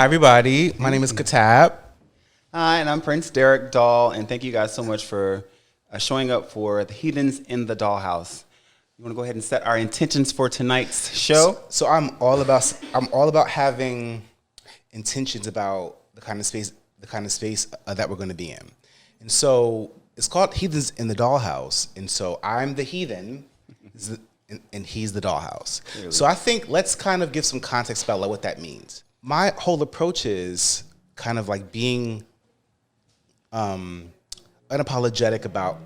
Hi, everybody. My name is Kitab. Hi, and I'm Prince Derek Doll, and thank you guys so much for showing up for the Heathens in the Dollhouse. You want to go ahead and set our intentions for tonight's show? So I'm all about having intentions about the kind of space that we're going to be in. And so it's called Heathens in the Dollhouse. And so I'm the heathen, and he's the dollhouse. Really? So I think let's kind of give some context about what that means. My whole approach is kind of like being unapologetic about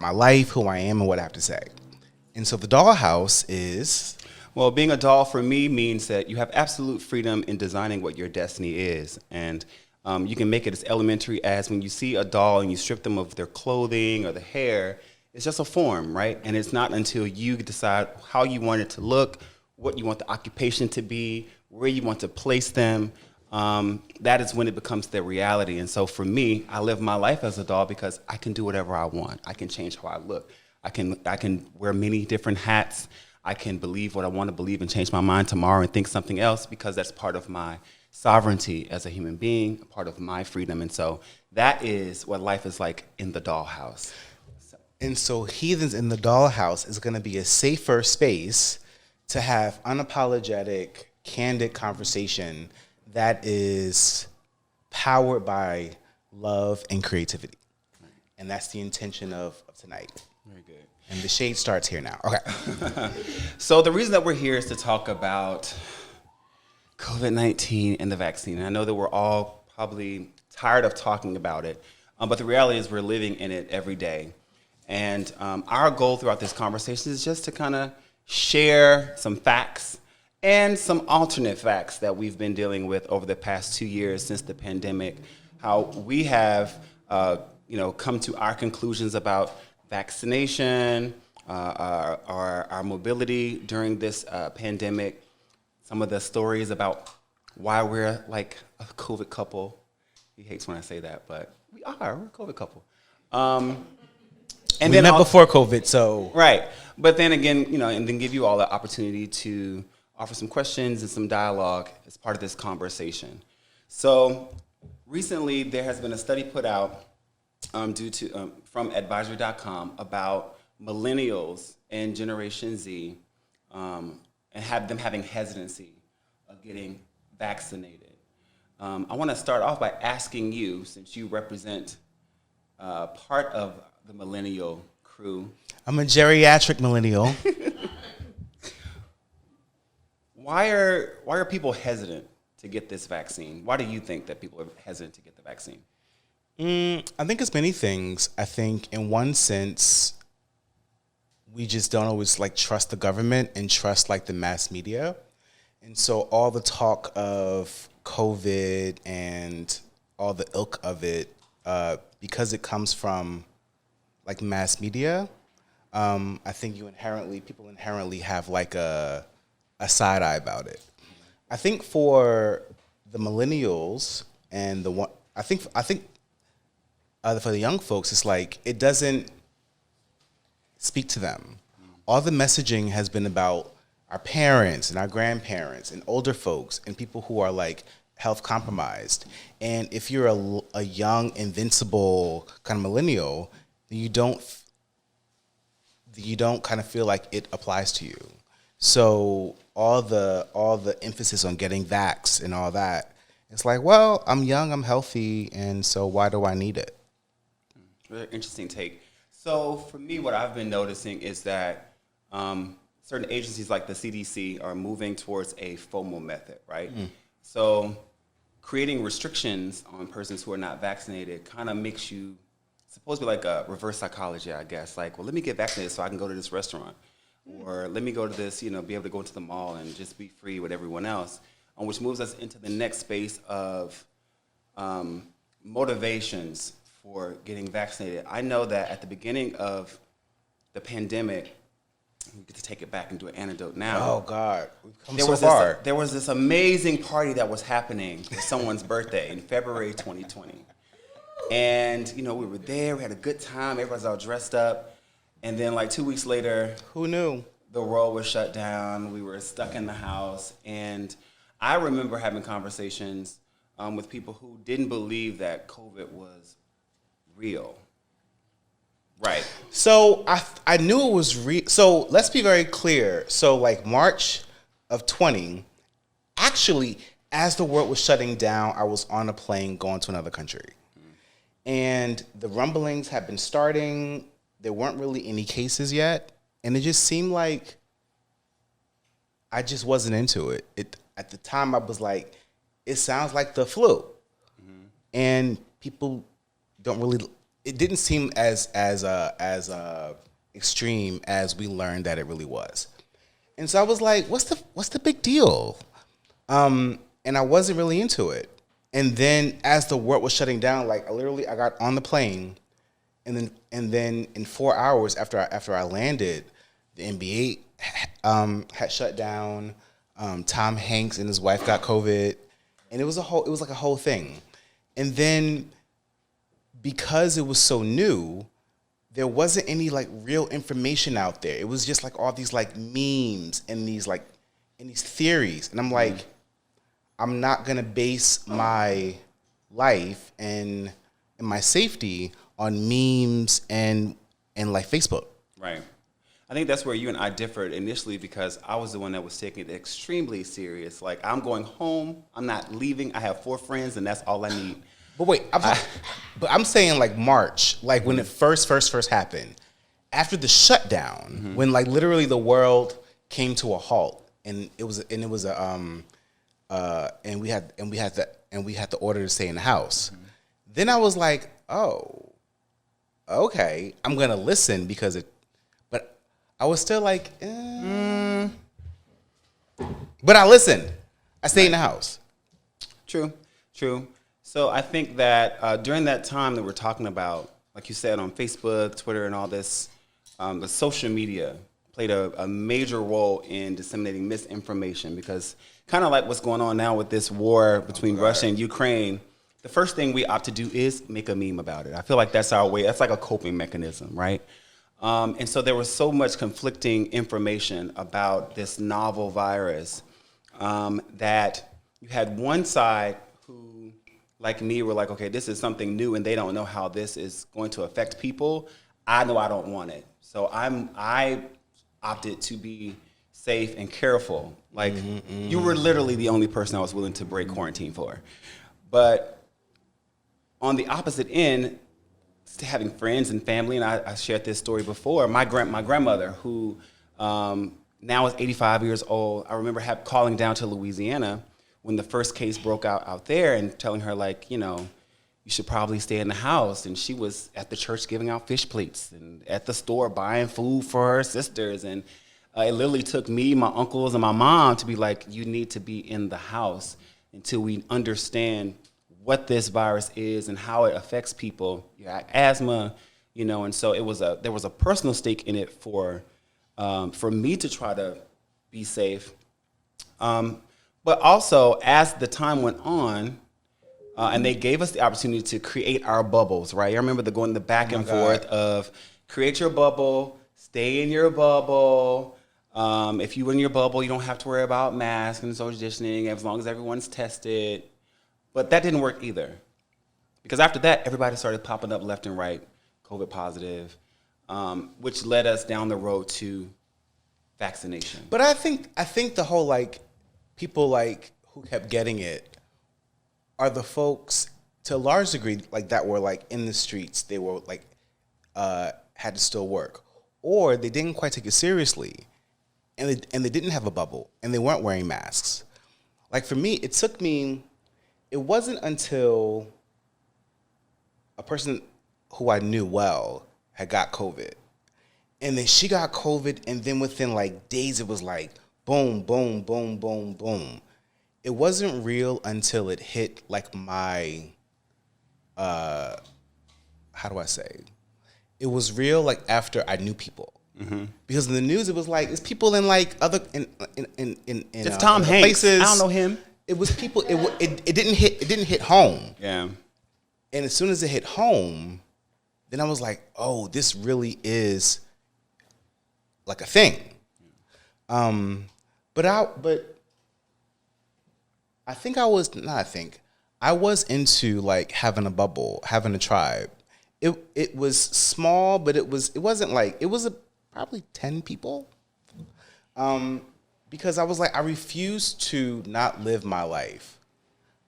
my life, who I am, and what I have to say. And so the dollhouse is... Well, being a doll for me means that you have absolute freedom in designing what your destiny is. And you can make it as elementary as when you see a doll and you strip them of their clothing or the hair, it's just a form, right? And it's not until you decide how you want it to look, what you want the occupation to be, where you want to place them, that is when it becomes their reality. And so for me, I live my life as a doll because I can do whatever I want. I can change how I look. I can wear many different hats. I can believe what I want to believe and change my mind tomorrow and think something else because that's part of my sovereignty as a human being, part of my freedom. And so that is what life is like in the dollhouse. And so Heathens in the Dollhouse is going to be a safer space to have unapologetic, candid conversation that is powered by love and creativity. And that's the intention of tonight. Very good. And the shade starts here now. Okay. So the reason that we're here is to talk about COVID-19 and the vaccine. And I know that we're all probably tired of talking about it, but the reality is we're living in it every day. And our goal throughout this conversation is just to kind of share some facts and some alternate facts that we've been dealing with over the past 2 years since the pandemic, how we have come to our conclusions about vaccination, our mobility during this pandemic, some of the stories about why we're like a COVID couple. He hates when I say that, but we're a COVID couple. And we met before COVID, so... Right. But then again, and then give you all the opportunity to offer some questions and some dialogue as part of this conversation. So recently, there has been a study put out from advisory.com about millennials and Generation Z and have them having hesitancy of getting vaccinated. I want to start off by asking you, since you represent part of the millennial crew. I'm a geriatric millennial. Why are people hesitant to get this vaccine? Why do you think that people are hesitant to get the vaccine? I think it's many things. I think in one sense, we just don't always trust the government and trust the mass media. And so all the talk of COVID and all the ilk of it, because it comes from mass media, I think people inherently have a side eye about it. I think for the millennials and for the young folks, it's it doesn't speak to them. All the messaging has been about our parents and our grandparents and older folks and people who are health compromised. And if you're a young, invincible kind of millennial, you don't kind of feel like it applies to you. So all the emphasis on getting vaxxed and all that, it's well, I'm young, I'm healthy, and so why do I need it? Very interesting take. So for me, what I've been noticing is that certain agencies like the CDC are moving towards a FOMO method, right? So creating restrictions on persons who are not vaccinated kind of makes you supposed to be a reverse psychology, I guess. Well, let me get vaccinated so I can go to this restaurant. Or let me go to this, be able to go into the mall and just be free with everyone else, which moves us into the next space of motivations for getting vaccinated. I know that at the beginning of the pandemic, we get to take it back and do an anecdote now. Oh, God. We've come so far. There was this amazing party that was happening for someone's birthday in February 2020. And, we were there. We had a good time. Everybody's all dressed up. And then 2 weeks later, who knew? The world was shut down. We were stuck in the house. And I remember having conversations with people who didn't believe that COVID was real. Right. So I knew it was real. So let's be very clear. So like March of 20, actually, as the world was shutting down, I was on a plane going to another country. And the rumblings had been starting. There weren't really any cases yet. And it just seemed like I just wasn't into it. At the time, I was like, it sounds like the flu. And people don't really... It didn't seem as extreme as we learned that it really was, and so I was like, "What's the big deal?" And I wasn't really into it. And then as the world was shutting down, like I got on the plane, and then in 4 hours after I landed, the NBA had shut down. Tom Hanks and his wife got COVID, and it was like a whole thing, and then. Because it was so new, there wasn't any like real information out there. It was just like all these like memes and these theories. And I'm like, I'm not gonna base my life and my safety on memes and like Facebook. Right. I think that's where you and I differed initially, because I was the one that was taking it extremely serious. Like, I'm going home, I'm not leaving, I have 4 friends, and that's all I need. But wait, I'm saying like March, like when it first happened, after the shutdown, when like literally the world came to a halt, and we had the order to stay in the house. Then I was like, oh, okay, I'm gonna listen because but I was still like, but I listened. I stayed in the house. True. So I think that during that time that we're talking about, like you said, on Facebook, Twitter, and all this, the social media played a major role in disseminating misinformation, because kind of like what's going on now with this war between Russia and Ukraine, the first thing we opt to do is make a meme about it. I feel like that's our way. That's like a coping mechanism, right? And so there was so much conflicting information about this novel virus that you had one side who, like me, were like, okay, this is something new and they don't know how this is going to affect people. I know I don't want it. So I opted to be safe and careful. Like, you were literally the only person I was willing to break quarantine for. But on the opposite end, having friends and family, and I shared this story before, my grandmother, who now is 85 years old, I remember calling down to Louisiana when the first case broke out there and telling her, like, you know, you should probably stay in the house. And she was at the church giving out fish plates and at the store buying food for her sisters. And it literally took me, my uncles, and my mom to be like, you need to be in the house until we understand what this virus is and how it affects people. You got asthma, you know, and so there was a personal stake in it for me to try to be safe. But also, as the time went on, and they gave us the opportunity to create our bubbles, right? I remember going the back and forth of create your bubble, stay in your bubble. If you're in your bubble, you don't have to worry about masks and social distancing as long as everyone's tested. But that didn't work either. Because after that, everybody started popping up left and right, COVID positive, which led us down the road to vaccination. But I think the whole, like, people like who kept getting it are the folks to a large degree like that were like in the streets. They were like had to still work, or they didn't quite take it seriously, and they didn't have a bubble, and they weren't wearing masks. Like for me, it wasn't until a person who I knew well had got COVID, and then she got COVID, and then within like days it was like boom, boom, boom, boom, boom. It wasn't real until it hit like my, how do I say? It was real like after I knew people. Because in the news it was like, it's people in like other, it's Tom Hanks. Places. I don't know him. It was people, it didn't hit home. Yeah. And as soon as it hit home, then I was like, oh, this really is like a thing. But I was into like having a bubble, having a tribe. It was small, but it wasn't like it was probably 10 people. Because I was like, I refused to not live my life.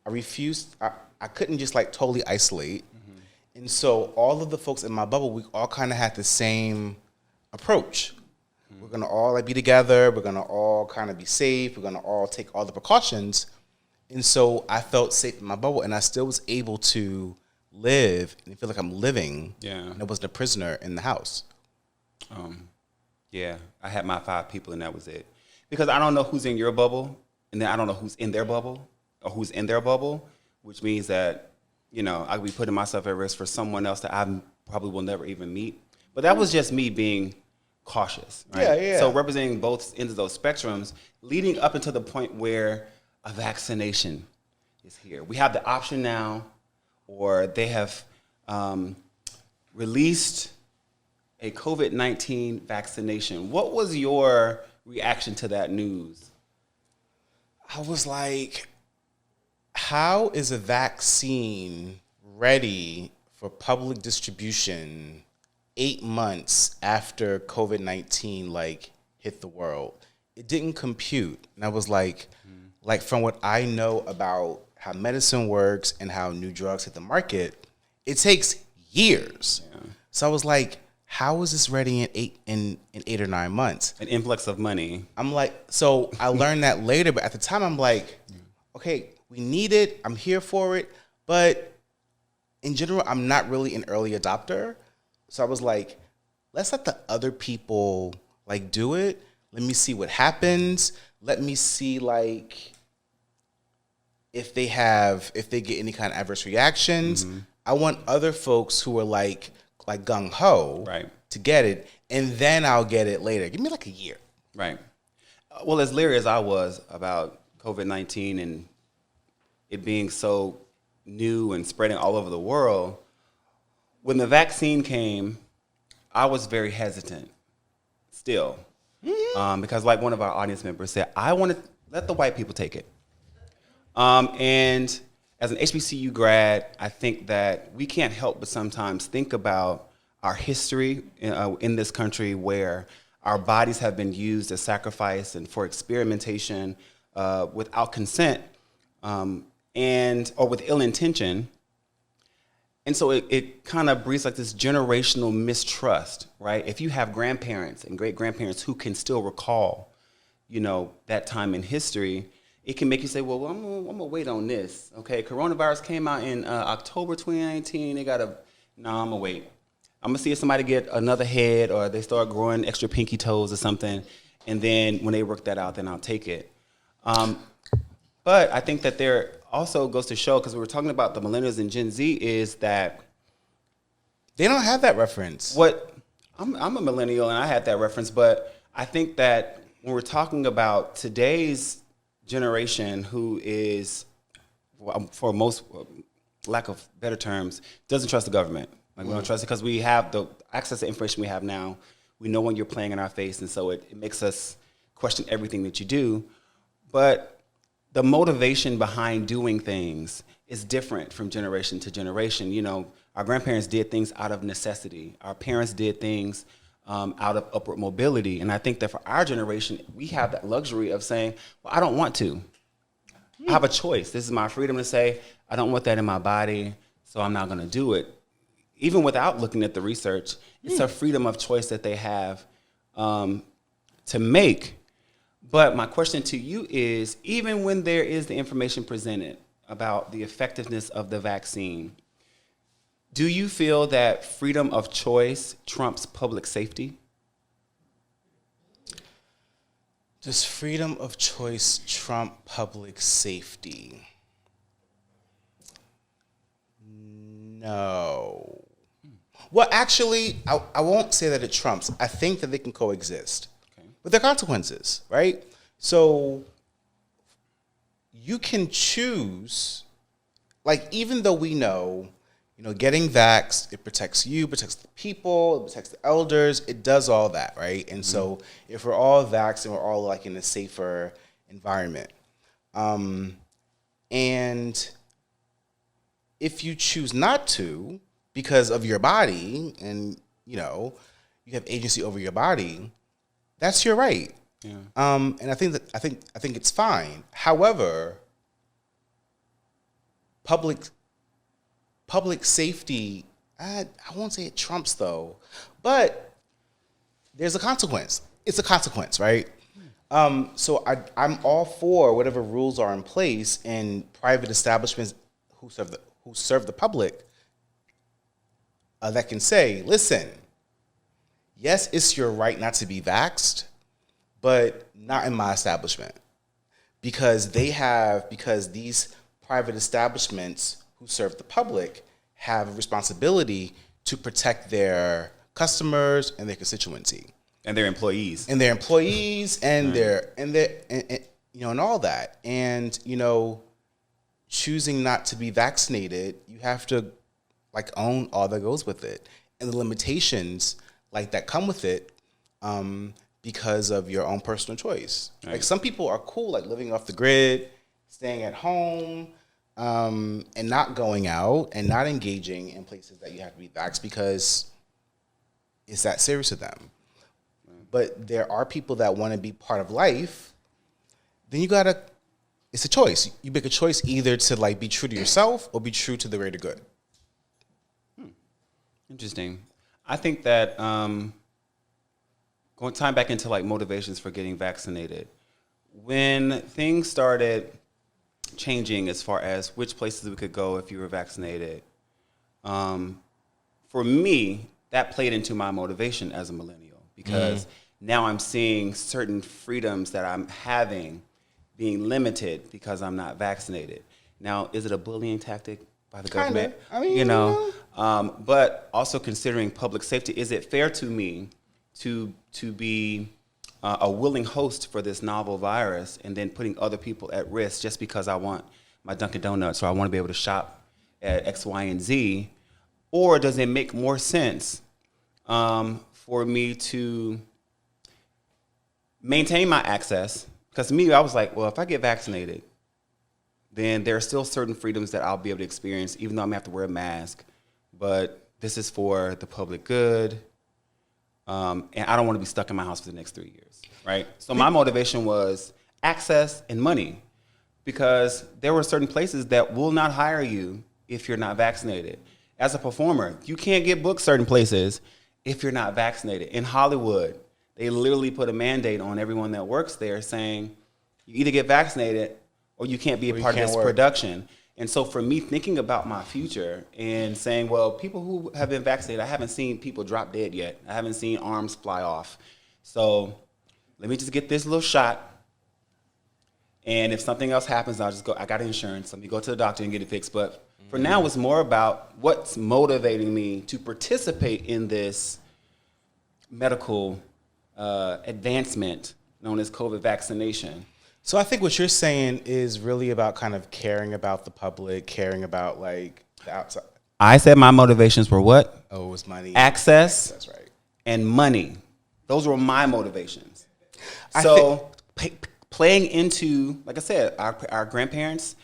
I couldn't just like totally isolate. And so all of the folks in my bubble, we all kind of had the same approach. We're gonna all like be together. We're gonna all kind of be safe. We're gonna all take all the precautions. And so I felt safe in my bubble, and I still was able to live and feel like I'm living. Yeah. And I wasn't a prisoner in the house. Yeah, I had my 5 people, and that was it. Because I don't know who's in your bubble, and then I don't know who's in their bubble, or who's in their bubble, which means that, you know, I could be putting myself at risk for someone else that I probably will never even meet. But that was just me being cautious, right? Yeah. So representing both ends of those spectrums, leading up until the point where a vaccination is here. We have the option now, or they have released a COVID-19 vaccination. What was your reaction to that news? I was like, how is a vaccine ready for public distribution 8 months after COVID-19 like hit the world? It didn't compute. And I was like from what I know about how medicine works and how new drugs hit the market, it takes years. Yeah. So I was like, how is this ready in 8 or 9 months? An influx of money. I'm like, so I learned that later, but at the time I'm like, okay, we need it. I'm here for it. But in general, I'm not really an early adopter. So I was like, let's let the other people like do it. Let me see what happens. Let me see like if they get any kind of adverse reactions. I want other folks who are like gung ho to get it, and then I'll get it later. Give me like a year. Right. Well, as leery as I was about COVID-19 and it being so new and spreading all over the world, when the vaccine came, I was very hesitant still. Because like one of our audience members said, I want to let the white people take it. And as an HBCU grad, I think that we can't help but sometimes think about our history in this country where our bodies have been used as sacrifice and for experimentation without consent or with ill intention. And so it kind of breeds like this generational mistrust, right? If you have grandparents and great-grandparents who can still recall, you know, that time in history, it can make you say, well, I'm gonna wait on this. Okay, coronavirus came out in October 2019. I'm gonna wait. I'm gonna see if somebody get another head or they start growing extra pinky toes or something. And then when they work that out, then I'll take it. But I think that there also goes to show, because we were talking about the millennials and Gen Z, is that they don't have that reference. I'm a millennial and I had that reference, but I think that when we're talking about today's generation who is, for most, lack of better terms, doesn't trust the government. Like we don't trust it because we have the access to information we have now. We know when you're playing in our face, and so it makes us question everything that you do. But the motivation behind doing things is different from generation to generation. You know, our grandparents did things out of necessity. Our parents did things out of upward mobility. And I think that for our generation, we have that luxury of saying, well, I don't want to. I have a choice. This is my freedom to say, I don't want that in my body, so I'm not going to do it. Even without looking at the research, it's a freedom of choice that they have to make. But my question to you is, even when there is the information presented about the effectiveness of the vaccine, do you feel that freedom of choice trumps public safety? Does freedom of choice trump public safety? No. Well, actually, I won't say that it trumps. I think that they can coexist. With their consequences, right? So you can choose, like, even though we know, you know, getting vaxxed, it protects you, protects the people, it protects the elders, it does all that, right? And so if we're all vaxxed and we're all like in a safer environment, And if you choose not to because of your body and, you have agency over your body, that's your right. Yeah. And I think it's fine. However, public safety, I won't say it trumps though, but there's a consequence. It's a consequence, right? So I'm all for whatever rules are in place in private establishments who serve the public that can say, listen, yes, it's your right not to be vaxxed, but not in my establishment. Because these private establishments who serve the public have a responsibility to protect their customers and their constituency. And their employees. And all that. And, choosing not to be vaccinated, you have to own all that goes with it. And the limitations that come with it because of your own personal choice. Right. Some people are cool, living off the grid, staying at home, and not going out and not engaging in places that you have to be vaxxed because it's that serious to them. But there are people that want to be part of life. Then it's a choice. You make a choice either to be true to yourself or be true to the greater good. Interesting. I think that tying back into motivations for getting vaccinated, when things started changing as far as which places we could go if you were vaccinated, for me, that played into my motivation as a millennial because now I'm seeing certain freedoms that I'm having being limited because I'm not vaccinated. Now, is it a bullying tactic by the government? I mean, but also considering public safety, is it fair to me to be a willing host for this novel virus and then putting other people at risk just because I want my Dunkin' Donuts or I want to be able to shop at X, Y, and Z? Or does it make more sense for me to maintain my access? Because to me, I was like, well, if I get vaccinated, then there are still certain freedoms that I'll be able to experience, even though I'm going to have to wear a mask. But this is for the public good. And I don't want to be stuck in my house for the next 3 years, right? So my motivation was access and money, because there were certain places that will not hire you if you're not vaccinated. As a performer, you can't get booked certain places if you're not vaccinated. In Hollywood, they literally put a mandate on everyone that works there saying, you either get vaccinated or you can't be a part of this production. And so for me, thinking about my future and saying, well, people who have been vaccinated, I haven't seen people drop dead yet. I haven't seen arms fly off. So let me just get this little shot. And if something else happens, I'll just go, I got insurance. Let me go to the doctor and get it fixed. But for now, it's more about what's motivating me to participate in this medical advancement known as COVID vaccination. So I think what you're saying is really about kind of caring about the public, caring about the outside. I said my motivations were what? Oh, it was money. Access. That's right. And money. Those were my motivations. So playing into, like I said, our grandparents,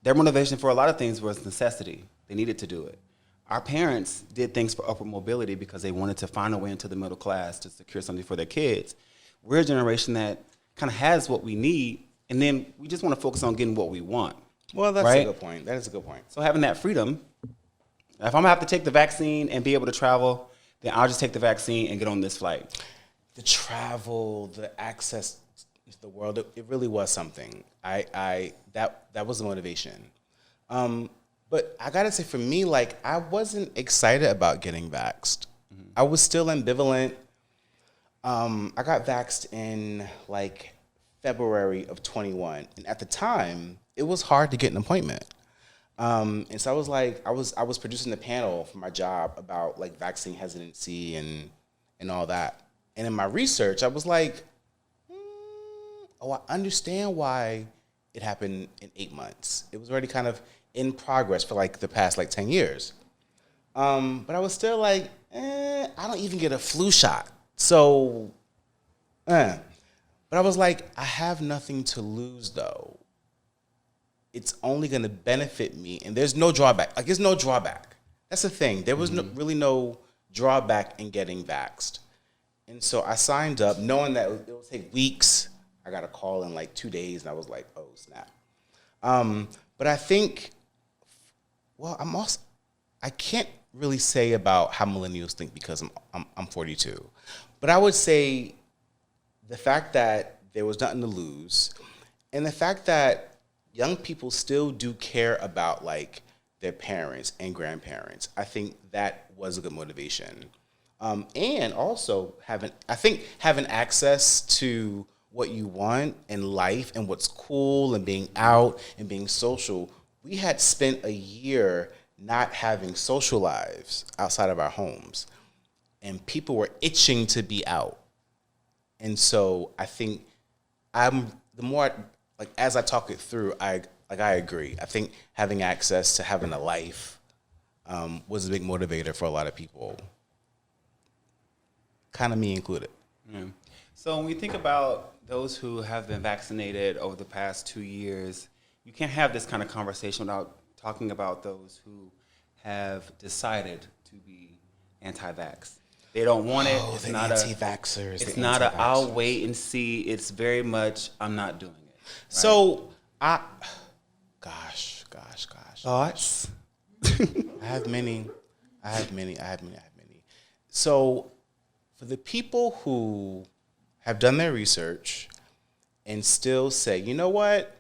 their motivation for a lot of things was necessity. They needed to do it. Our parents did things for upward mobility because they wanted to find a way into the middle class to secure something for their kids. We're a generation that kind of has what we need, and then we just want to focus on getting what we want. Well, that's a good point. That is a good point. So having that freedom, if I'm going to have to take the vaccine and be able to travel, then I'll just take the vaccine and get on this flight. The travel, the access to the world, it really was something. That was the motivation. But I gotta say, for me, I wasn't excited about getting vaxxed. Mm-hmm. I was still ambivalent. I got vaxxed in February of 21, and at the time, it was hard to get an appointment. And so I was producing the panel for my job about vaccine hesitancy and all that. And in my research, I was like, I understand why it happened in 8 months. It was already kind of in progress for the past 10 years. But I was still I don't even get a flu shot. So, but I was I have nothing to lose though. it's only going to benefit me, and there's no drawback. Like, there's no drawback. That's the thing. There was really no drawback in getting vaxxed. And so I signed up knowing that it would take weeks. I got a call in like 2 days, and I was like, oh, snap. But I think, well, I can't really say about how millennials think because I'm 42. But I would say the fact that there was nothing to lose, and the fact that young people still do care about like their parents and grandparents, I think that was a good motivation. And also having access to what you want in life and what's cool and being out and being social. We had spent a year not having social lives outside of our homes, and people were itching to be out. And so I think as I talk it through, I agree. I think having access to having a life was a big motivator for a lot of people, kind of me included. Yeah. So when we think about those who have been vaccinated over the past 2 years, you can't have this kind of conversation without talking about those who have decided to be anti-vax. They don't want it. It's not anti-vaxxers. It's not a I'll wait and see. It's very much I'm not doing it. Right? So gosh. Thoughts? I have many. So for the people who have done their research and still say, you know what,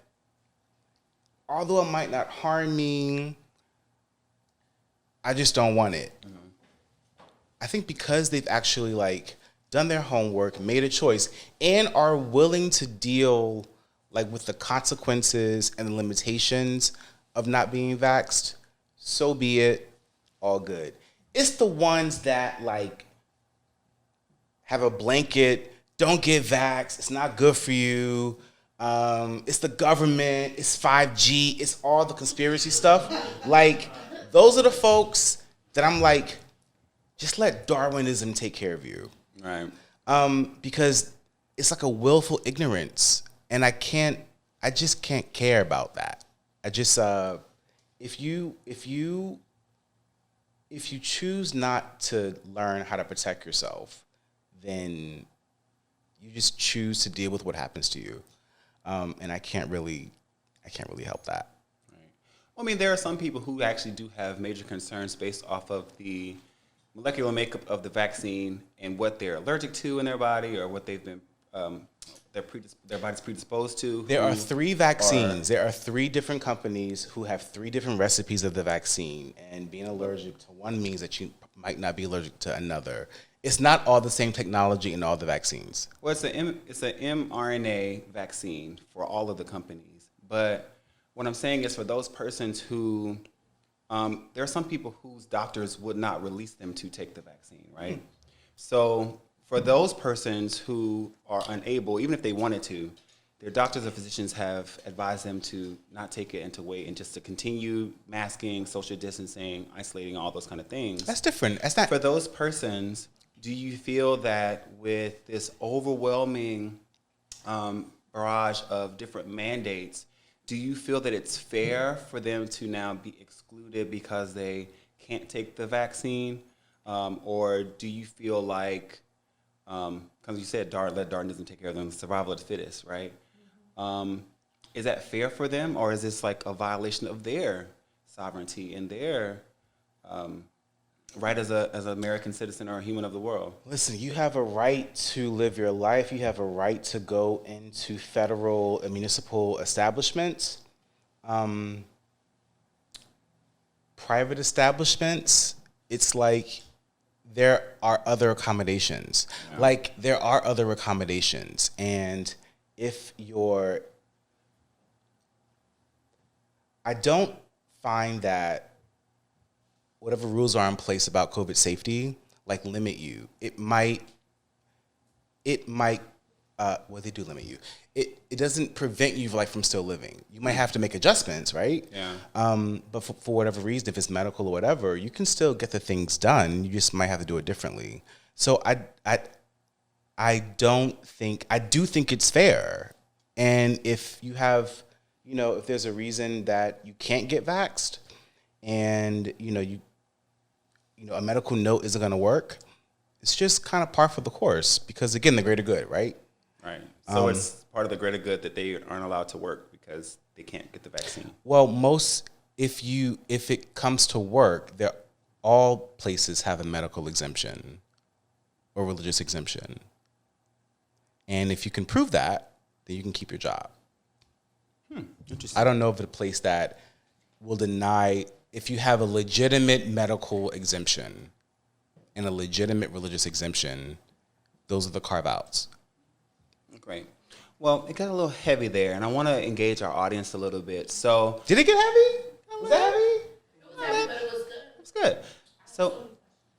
although it might not harm me, I just don't want it. Mm-hmm. I think because they've actually like done their homework, made a choice, and are willing to deal like with the consequences and the limitations of not being vaxxed, so be it, all good. It's the ones that like have a blanket, don't get vaxxed, it's not good for you, it's the government, it's 5G, it's all the conspiracy stuff. Like, those are the folks that I'm like, just let Darwinism take care of you. Right. Because it's like a willful ignorance, and I just can't care about that. I just, if you choose not to learn how to protect yourself, then you just choose to deal with what happens to you, and I can't really help that. Right. Well, I mean, there are some people who actually do have major concerns based off of the molecular makeup of the vaccine and what they're allergic to in their body or what they've been their body's predisposed to. There are 3 vaccines. There are 3 different companies who have 3 different recipes of the vaccine, and being allergic to one means that you might not be allergic to another. It's not all the same technology in all the vaccines. Well, it's an mRNA vaccine for all of the companies. But what I'm saying is for those persons who, there are some people whose doctors would not release them to take the vaccine, right? So for those persons who are unable, even if they wanted to, their doctors or physicians have advised them to not take it and to wait and just to continue masking, social distancing, isolating, all those kind of things. That's different. That's not. For those persons, do you feel that with this overwhelming barrage of different mandates, do you feel that it's fair for them to now be excluded because they can't take the vaccine? Or do you feel like, because you said let Darwinism take care of them, survival of the fittest, right? Is that fair for them, or is this like a violation of their sovereignty and their right as an American citizen or a human of the world? Listen, you have a right to live your life. You have a right to go into federal and municipal establishments. Private establishments, it's like there are other accommodations. Yeah. Like, there are other accommodations. And I don't find that whatever rules are in place about COVID safety, like, limit you. It might, well, they do limit you. It doesn't prevent you from still living. You might have to make adjustments, right? Yeah. But for whatever reason, if it's medical or whatever, you can still get the things done. You just might have to do it differently. So I do think it's fair. And if you have if there's a reason that you can't get vaxxed and, a medical note isn't going to work, it's just kind of par for the course because, again, the greater good, right? Right. So it's part of the greater good that they aren't allowed to work because they can't get the vaccine. Well, if it comes to work, all places have a medical exemption or religious exemption. And if you can prove that, then you can keep your job. Interesting. I don't know of a place that will deny if you have a legitimate medical exemption and a legitimate religious exemption, those are the carve-outs. Great. Well, it got a little heavy there, and I want to engage our audience a little bit. So, did it get heavy? Was that heavy? It was heavy, but it was good. It's good. So,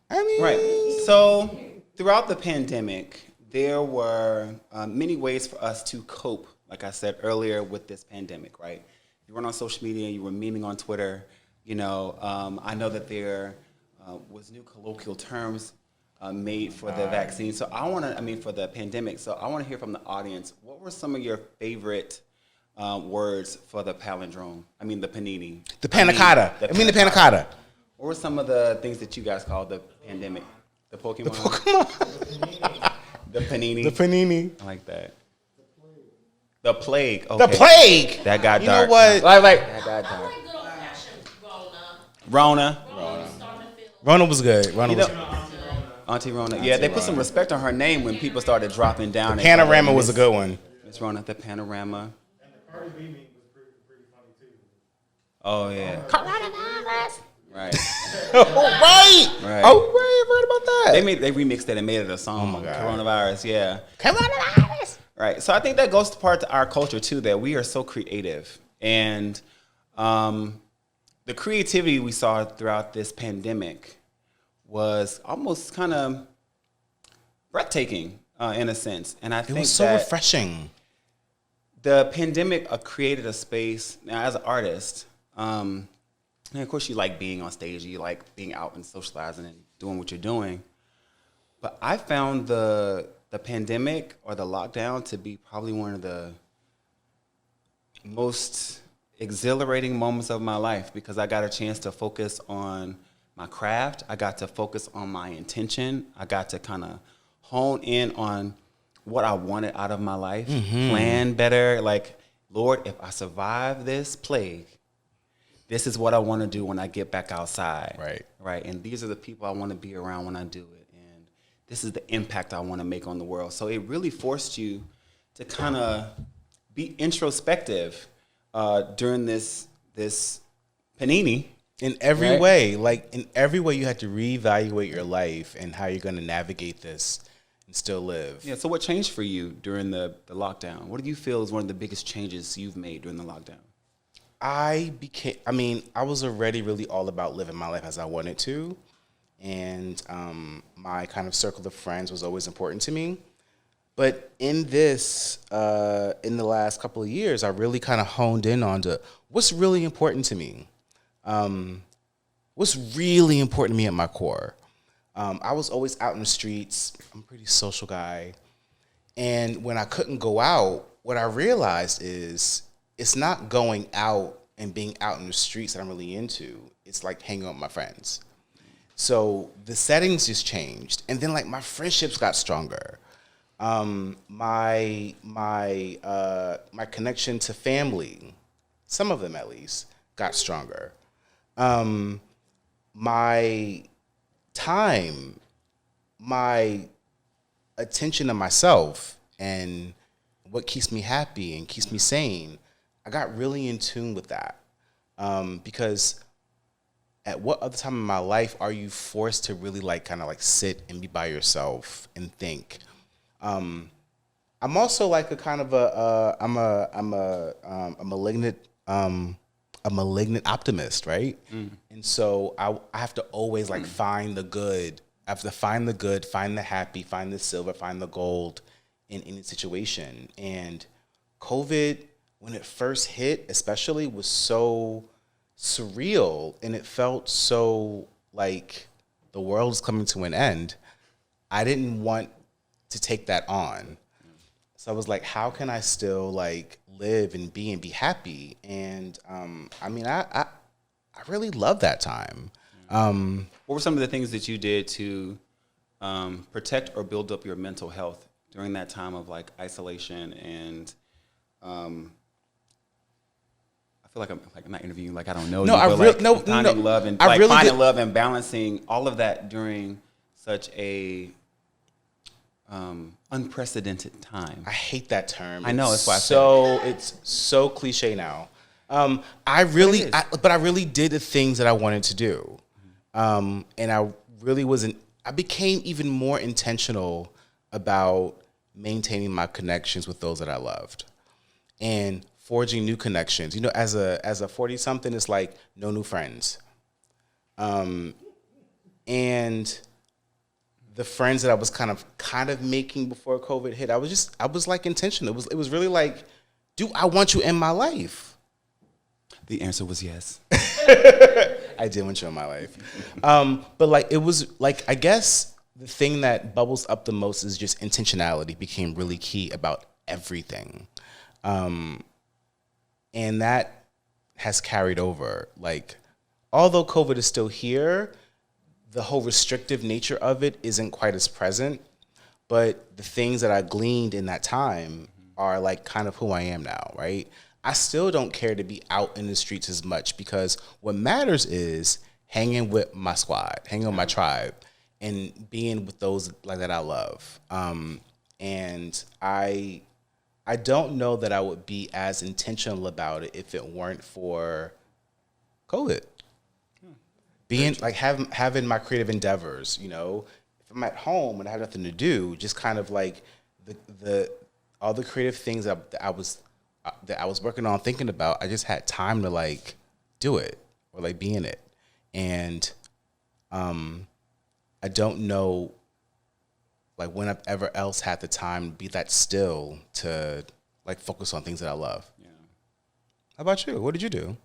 right. So, throughout the pandemic, there were many ways for us to cope, like I said earlier, with this pandemic, right? You weren't on social media, you were memeing on Twitter. I know that there was new colloquial terms made for the vaccine. So for the pandemic. So I want to hear from the audience, what were some of your favorite words for the palindrome? The panini. The panna cotta. The panna cotta. What were some of the things that you guys called the pandemic? The Pokemon? The Pokemon. The panini. The panini. I like that. The plague. Okay. The plague. That got dark. You know what? That got dark. I like good old-fashioned Rona. Rona was good. Rona was good. Auntie Rona. Yeah, they put some respect on her name when people started dropping down. Panorama was a good one. Miss Rona, the Panorama. And the Cardi B meme was pretty funny too. Oh, yeah. Coronavirus. Right. Right. Oh, right. I heard about that. They remixed it and made it a song. Oh, my God. Coronavirus, yeah. Coronavirus. Right. So I think that goes to part of our culture, too, that we are so creative. And the creativity we saw throughout this pandemic was almost kind of breathtaking in a sense. And I think it was so refreshing. The pandemic created a space. Now, as an artist, and of course, you like being on stage, you like being out and socializing and doing what you're doing. But I found the pandemic or the lockdown to be probably one of the most exhilarating moments of my life because I got a chance to focus on my craft. I got to focus on my intention. I got to kind of hone in on what I wanted out of my life, plan better. Like, Lord, if I survive this plague, this is what I want to do when I get back outside. Right. And these are the people I want to be around when I do it. And this is the impact I want to make on the world. So it really forced you to kind of be introspective during this panini. In every way. Like, in every way, you had to reevaluate your life and how you're going to navigate this and still live. Yeah, so what changed for you during the lockdown? What do you feel is one of the biggest changes you've made during the lockdown? I was already really all about living my life as I wanted to. And my kind of circle of friends was always important to me. But in this, in the last couple of years, I really kind of honed in on to what's really important to me. What's really important to me at my core. I was always out in the streets. I'm a pretty social guy. And when I couldn't go out, what I realized is it's not going out and being out in the streets that I'm really into. It's like hanging out with my friends. So the settings just changed. And then like my friendships got stronger. My connection to family, some of them at least, got stronger. My time, my attention to myself and what keeps me happy and keeps me sane, I got really in tune with that. Because at what other time in my life are you forced to really like kind of like sit and be by yourself and think? I'm also like a kind of a malignant optimist, right? And so I have to always like find the good. I have to find the good, find the happy, find the silver, find the gold in any situation. And COVID, when it first hit, especially, was so surreal, and it felt so like the world is coming to an end. I didn't want to take that on. So I was like, how can I still like live and be happy? And I mean, I really love that time. What were some of the things that you did to protect or build up your mental health during that time of like isolation and I feel like I'm not interviewing like I don't know No, you, I but really like no, finding no. love and I like really finding did- love and balancing all of that during such a unprecedented time. I hate that term. I know, that's why I said so it's so cliche now. I really, but I really did the things that I wanted to do, and I really wasn't. I became even more intentional about maintaining my connections with those that I loved, and forging new connections. You know, as a 40-something, it's like no new friends, and the friends that I was kind of making before COVID hit, I was like intentional. It was really like, do I want you in my life? The answer was yes. I did want you in my life. But like, it was like, I guess the thing that bubbles up the most is just intentionality became really key about everything. And that has carried over. Like, although COVID is still here, the whole restrictive nature of it isn't quite as present, but the things that I gleaned in that time are like kind of who I am now, right? I still don't care to be out in the streets as much because what matters is hanging with my squad, hanging with my tribe, and being with those like that I love. And I don't know that I would be as intentional about it if it weren't for COVID. Being like having my creative endeavors, you know, if I'm at home and I have nothing to do, just kind of like the all the creative things that I was working on, thinking about, I just had time to like do it or like be in it, and I don't know like when I've ever else had the time to be that still to like focus on things that I love. Yeah. How about you? What did you do?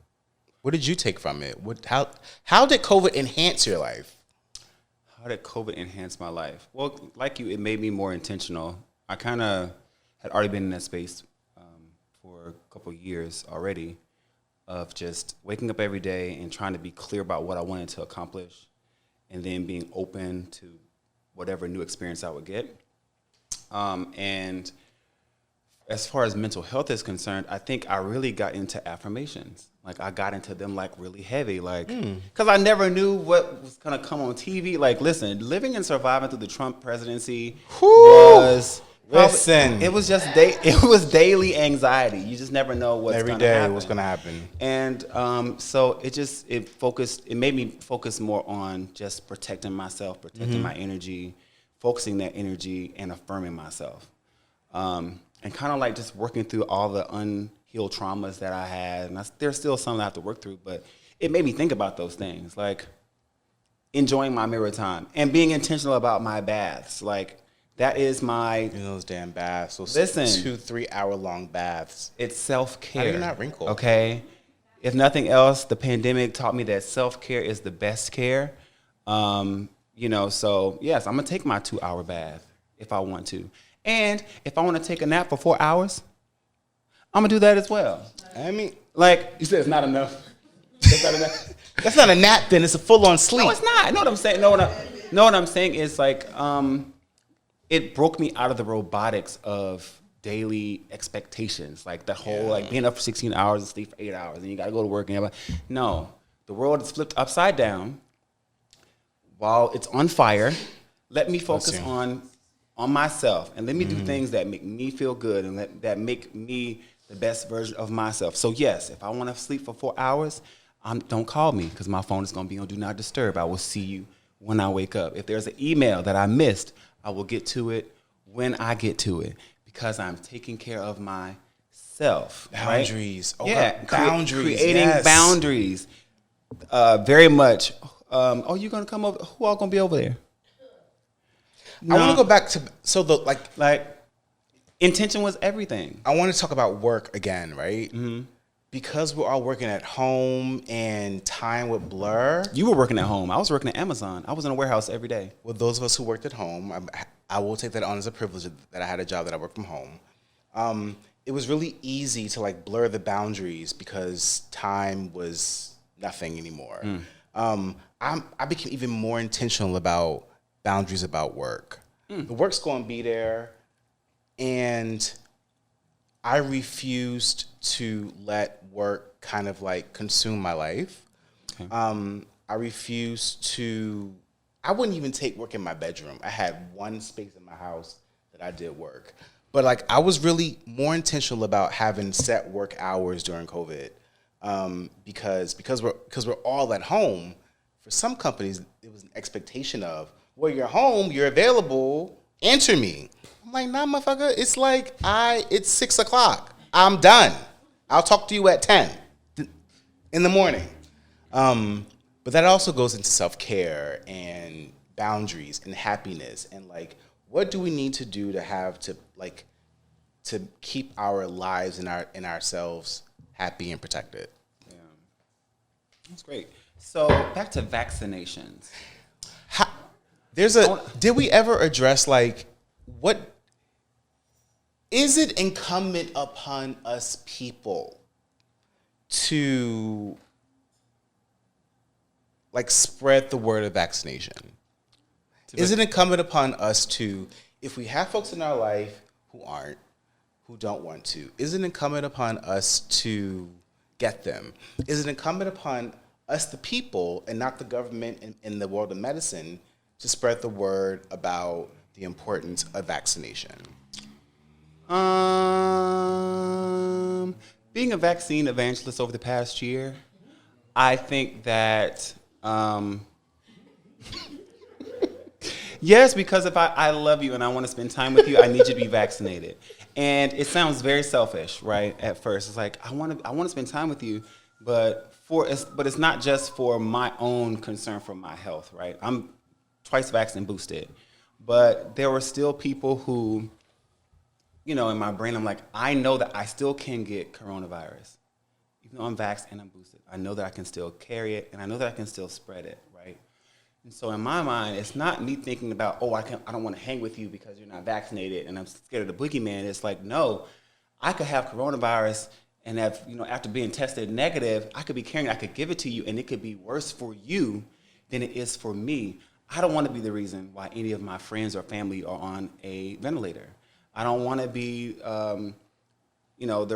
What did you take from it? How did COVID enhance your life? How did COVID enhance my life? Well, like you, it made me more intentional. I kind of had already been in that space for a couple of years already of just waking up every day and trying to be clear about what I wanted to accomplish and then being open to whatever new experience I would get. And as far as mental health is concerned, I think I really got into affirmations. Like, I got into them, like, really heavy, like, because I never knew what was going to come on TV. Like, listen, living and surviving through the Trump presidency was... Listen. It was just it was daily anxiety. You just never know what's Every going to day, happen. what's going to happen. And so it made me focus more on just protecting myself, protecting my energy, focusing that energy, and affirming myself. And kind of like just working through all the unhealed traumas that I had. And there's still some that I have to work through, but it made me think about those things, like enjoying my mirror time and being intentional about my baths. Like, that is my... You know, those damn baths, those Listen. 2-3 hour long baths. It's self-care. How do you not wrinkle? Okay? If nothing else, the pandemic taught me that self-care is the best care. You know, so yes, I'm going to take my 2-hour bath if I want to. And if I want to take a nap for 4 hours, I'm going to do that as well. I mean, Like, you said it's not enough. It's not enough. that's not a nap then, it's a full-on sleep. No, it's not. Know what I'm saying? Know what I'm saying is like, it broke me out of the robotics of daily expectations. Like the whole, like being up for 16 hours and sleep for 8 hours and you got to go to work. And no, the world is flipped upside down while it's on fire. Let me focus on myself and let me do things that make me feel good and that make me the best version of myself. So yes, if I want to sleep for 4 hours, don't call me because my phone is going to be on Do Not Disturb. I will see you when I wake up. If there's an email that I missed, I will get to it when I get to it because I'm taking care of myself. Boundaries. Right? Oh, Yeah, God. Boundaries. Creating yes. boundaries. Very much. Oh, you going to come over? Who all going to be over there? I want to go back to, so the, Like, intention was everything. I want to talk about work again, right? Mm-hmm. Because we're all working at home and time would blur. You were working at home. I was working at Amazon. I was in a warehouse every day. Well, those of us who worked at home, I will take that on as a privilege that I had a job that I worked from home. it was really easy to like blur the boundaries because time was nothing anymore. I became even more intentional about boundaries about work. The work's going to be there, and I refused to let work kind of like consume my life. Okay. I refused to. I wouldn't even take work in my bedroom. I had one space in my house that I did work. But like I was really more intentional about having set work hours during COVID, because we're all at home. For some companies, it was an expectation of, well, you're home, you're available, answer me. I'm like, nah, motherfucker. It's like it's 6 o'clock. I'm done. I'll talk to you at 10 in the morning. But that also goes into self-care and boundaries and happiness and like, what do we need to do to keep our lives and ourselves happy and protected? Yeah, that's great. So back to vaccinations. Did we ever address like what is it incumbent upon us people to like spread the word of vaccination? Is it incumbent upon us to, if we have folks in our life who don't want to, is it incumbent upon us to get them? Is it incumbent upon us, the people, and not the government in the world of medicine, to spread the word about the importance of vaccination? Being a vaccine evangelist over the past year, I think that yes, because if I love you and I want to spend time with you, I need you to be vaccinated. And it sounds very selfish, right? At first, it's like I want to spend time with you, but it's not just for my own concern for my health, right? I'm twice vaccinated and boosted, but there were still people who, in my brain, I'm like, I know that I still can get coronavirus, even though I'm vaxxed and I'm boosted. I know that I can still carry it, and I know that I can still spread it, right? And so in my mind, it's not me thinking about, I don't want to hang with you because you're not vaccinated and I'm scared of the boogeyman. It's like, no, I could have coronavirus and have, after being tested negative, I could be carrying it, I could give it to you, and it could be worse for you than it is for me. I don't want to be the reason why any of my friends or family are on a ventilator. I don't want to be, the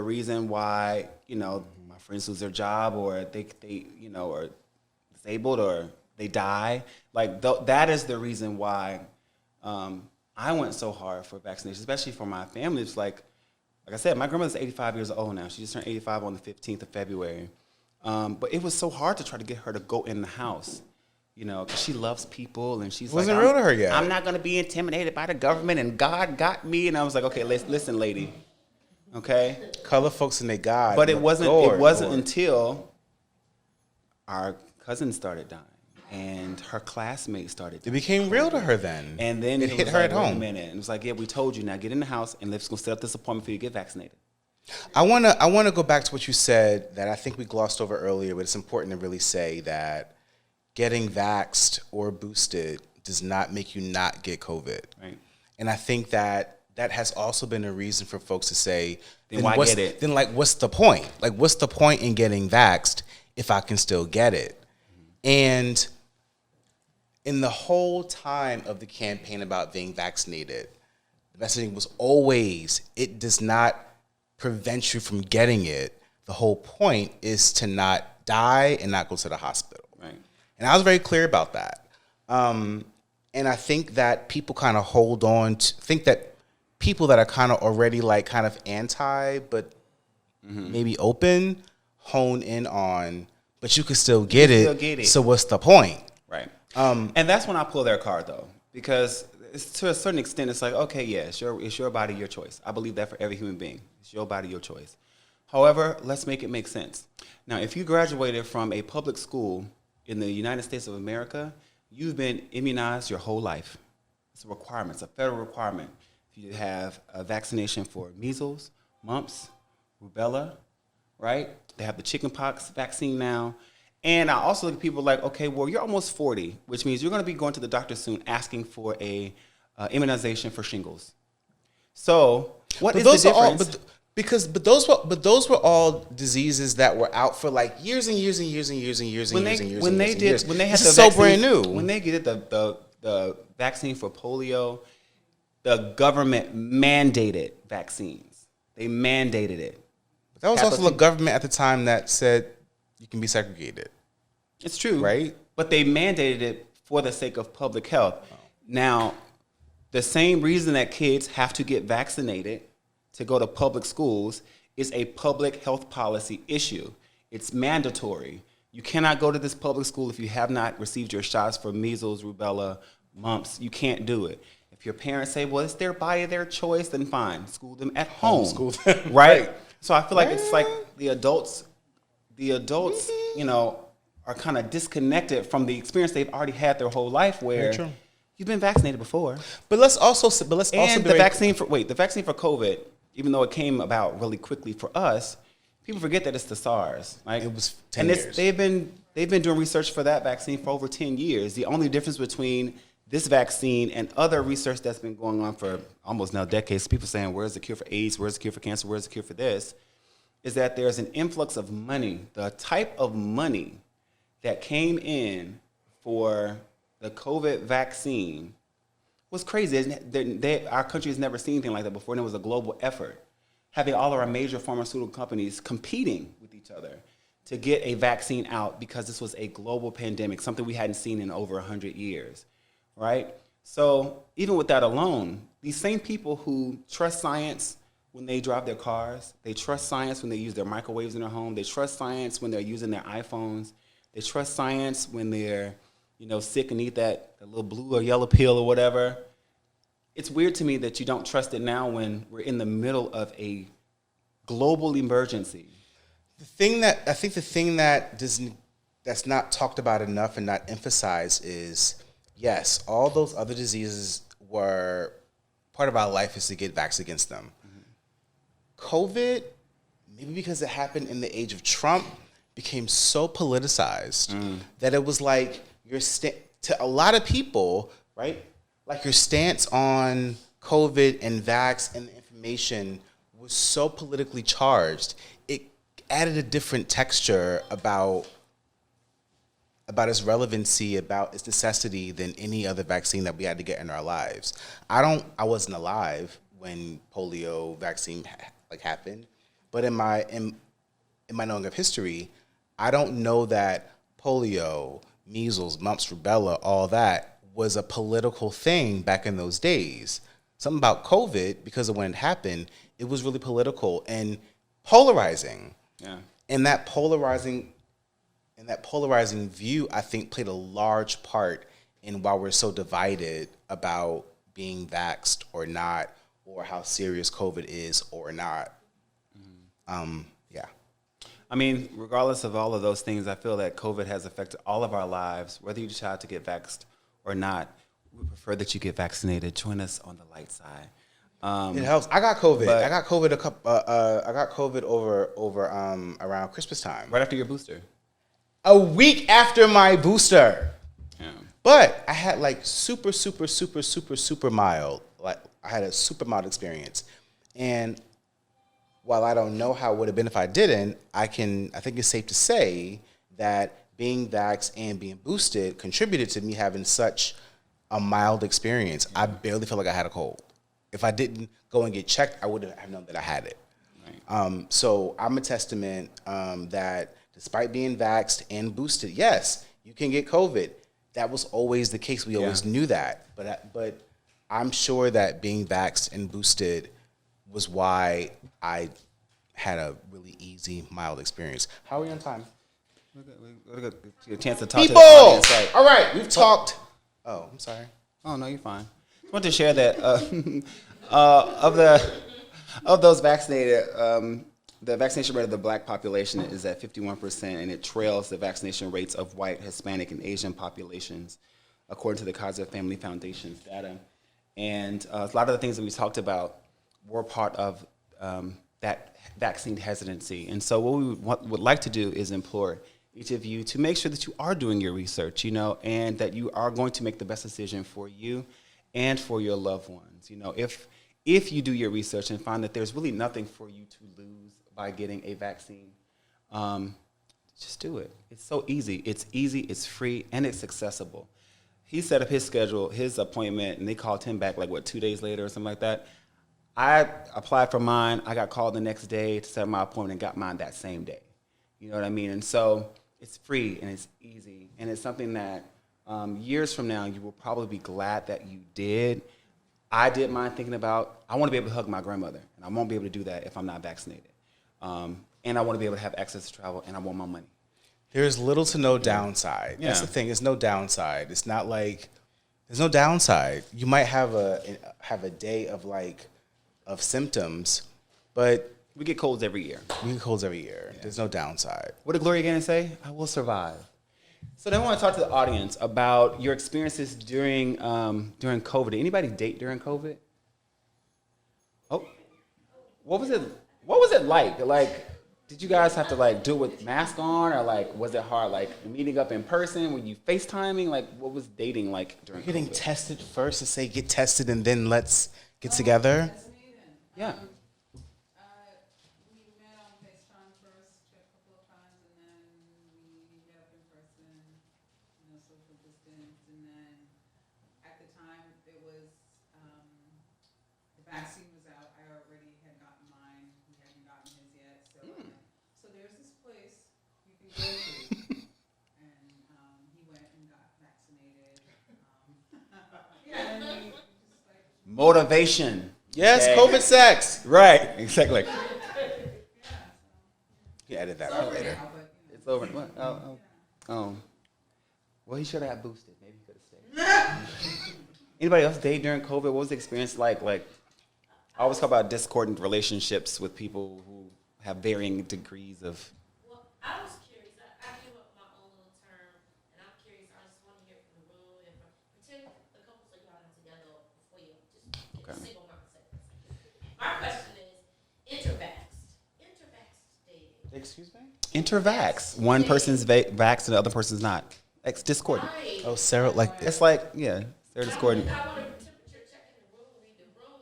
reason why, my friends lose their job or they are disabled or they die. Like that is the reason why I went so hard for vaccination, especially for my family. It's like I said, my grandmother's 85 years old now. She just turned 85 on the 15th of February. But it was so hard to try to get her to go in the house, because she loves people and she's wasn't real to her yet. I'm not going to be intimidated by the government and God got me. And I was like, okay, listen, lady. Okay. Color folks and they God. But it wasn't until our cousin started dying and her classmates started dying. It became real to her then. And then it hit her at home. Wait a minute. And it was like, yeah, we told you, now get in the house and let's go set up this appointment for you to get vaccinated. I wanna go back to what you said that I think we glossed over earlier, but it's important to really say that getting vaxxed or boosted does not make you not get COVID. Right. And I think that has also been a reason for folks to say, then why get it? Then what's the point? Like, what's the point in getting vaxxed if I can still get it? And in the whole time of the campaign about being vaccinated, the messaging was always, it does not prevent you from getting it. The whole point is to not die and not go to the hospital. Right. And I was very clear about that. And I think that people kind of hold on to, think that people that are kind of already like kind of anti, but maybe open, hone in on, but you can still get it. So what's the point? Right. And that's when I pull their card though, because to a certain extent, it's like, okay, yeah, it's your body, your choice. I believe that for every human being. It's your body, your choice. However, let's make it make sense. Now, if you graduated from a public school in the United States of America, you've been immunized your whole life. It's a requirement. It's a federal requirement. If you have a vaccination for measles, mumps, rubella, right? They have the chickenpox vaccine now. And I also look at people like, okay, well, you're almost 40, which means you're going to be going to the doctor soon asking for a immunization for shingles. So What But is those the are all, difference? but those were all diseases that were out for like years and years and years and years and years and years and years. When and they years and did years. when they had This the is so vaccine, brand new. when they did the vaccine for polio, the government mandated vaccines. They mandated it. That was Capital also the T. government at the time that said you can be segregated. It's true, Right? But they mandated it for the sake of public health. Now, the same reason that kids have to get vaccinated to go to public schools is a public health policy issue. It's mandatory. You cannot go to this public school if you have not received your shots for measles, rubella, mumps. You can't do it. If your parents say, well, it's their body, their choice, then fine. School them at home. Homeschool them. Right? So I feel like it's like the adults, you know, are kind of disconnected from the experience they've already had their whole life where true. you've been vaccinated before. But let's also And be the very- vaccine for COVID, even though it came about really quickly for us, people forget that it's the SARS. Like, It was 10 and years. they've been doing research for that vaccine for over 10 years. The only difference between this vaccine and other research that's been going on for almost now decades, people saying, where's the cure for AIDS, where's the cure for cancer, where's the cure for this, is that there's an influx of money. The type of money that came in for the COVID vaccine was crazy. Our country has never seen anything like that before, and it was a global effort, having all of our major pharmaceutical companies competing with each other to get a vaccine out because this was a global pandemic, something we hadn't seen in over 100 years, right? So even with that alone, these same people who trust science when they drive their cars, they trust science when they use their microwaves in their home, they trust science when they're using their iPhones, they trust science when they're, you know, sick and eat that little blue or yellow pill or whatever. It's weird to me that you don't trust it now when we're in the middle of a global emergency. the thing that that's not talked about enough and not emphasized is, yes, all those other diseases were part of our life is to get vaxxed against them. COVID, maybe because it happened in the age of Trump, became so politicized that it was like to a lot of people, right? Like your stance on COVID and vax and the information was so politically charged. It added a different texture about its relevancy, about its necessity than any other vaccine that we had to get in our lives. I wasn't alive when polio vaccine happened, but in my knowing of history, I don't know that polio, measles, mumps, rubella, all that was a political thing back in those days. Something about COVID, because of when it happened, it was really political and polarizing. Yeah. And that polarizing view, I think, played a large part in why we're so divided about being vaxxed or not, or how serious COVID is or not. Yeah. I mean, regardless of all of those things, I feel that COVID has affected all of our lives. Whether you decide to get vaxxed or not, we prefer that you get vaccinated. Join us on the light side. It helps. I got COVID. But- I got COVID over around Christmas time. Right after your booster. A week after my booster. Yeah. But I had like super mild. Like I had a super mild experience. And while I don't know how it would have been if I didn't, I think it's safe to say that being vaxxed and being boosted contributed to me having such a mild experience. I barely felt like I had a cold. If I didn't go and get checked, I wouldn't have known that I had it. Right. So I'm a testament that despite being vaxxed and boosted, yes, you can get COVID. That was always the case. We always knew that. But I'm sure that being vaxxed and boosted was why I had a really easy, mild experience. How are we on time? We got a chance to talk People! to the audience. Like, All right, we've talked. Oh, I'm sorry. oh no, you're fine. I want to share that of those vaccinated, the vaccination rate of the black population is at 51%, and it trails the vaccination rates of white, Hispanic, and Asian populations, according to the Kaiser Family Foundation's data. And a lot of the things that we talked about were part of that vaccine hesitancy. And so what we would like to do is implore each of you to make sure that you are doing your research, and that you are going to make the best decision for you and for your loved ones. If if you do your research and find that there's really nothing for you to lose by getting a vaccine, just do it. It's so easy. It's free, and it's accessible. He set up his schedule, his appointment, and they called him back 2 days later or something like that. I applied for mine. I got called the next day to set up my appointment and got mine that same day. You know what I mean? And so it's free and it's easy, and it's something that years from now you will probably be glad that you did. I did mine thinking about, I want to be able to hug my grandmother, and I won't be able to do that if I'm not vaccinated. And I want to be able to have access to travel, and I want my money. There's little to no downside. Yeah. That's the thing. There's no downside. It's not like there's no downside. You might have a day of symptoms, but We get colds every year. we get colds every year. Yeah. There's no downside. What did Gloria Gaynor say? I will survive. So then I want to talk to the audience about your experiences during COVID. Did anybody date during COVID? Oh, what was it like? Did you guys have to do it with mask on, or was it hard? Meeting up in person? Were you FaceTiming? What was dating like during Getting COVID? tested first to say get tested and then let's get together. Yeah. We met on FaceTime first, a couple of times, and then we met up in person, social distance, and then at the time it was, the vaccine was out. I already had gotten mine. He hadn't gotten his yet, so there's this place you can go to, and he went and got vaccinated. Yeah, and we just Motivation. Yes, Okay. COVID sex. Right. Exactly. You edit that out later. It's over. What? Oh. Well, he should have boosted. Maybe he could have stayed. Anybody else date during COVID? What was the experience like? I always talk about discordant relationships with people who have varying degrees of. Well, I was curious. I came up with my own little term, and I'm curious. I just want to hear from the room and pretend the couples that y'all got together before you just get a single mindset. My question is, intervaxxed dating. Excuse me? Intervax. One person's vaxxed and the other person's not. It's discordant. Right. Oh, Sarah, It's they're discordant. I want to temperature check in the room, read the room.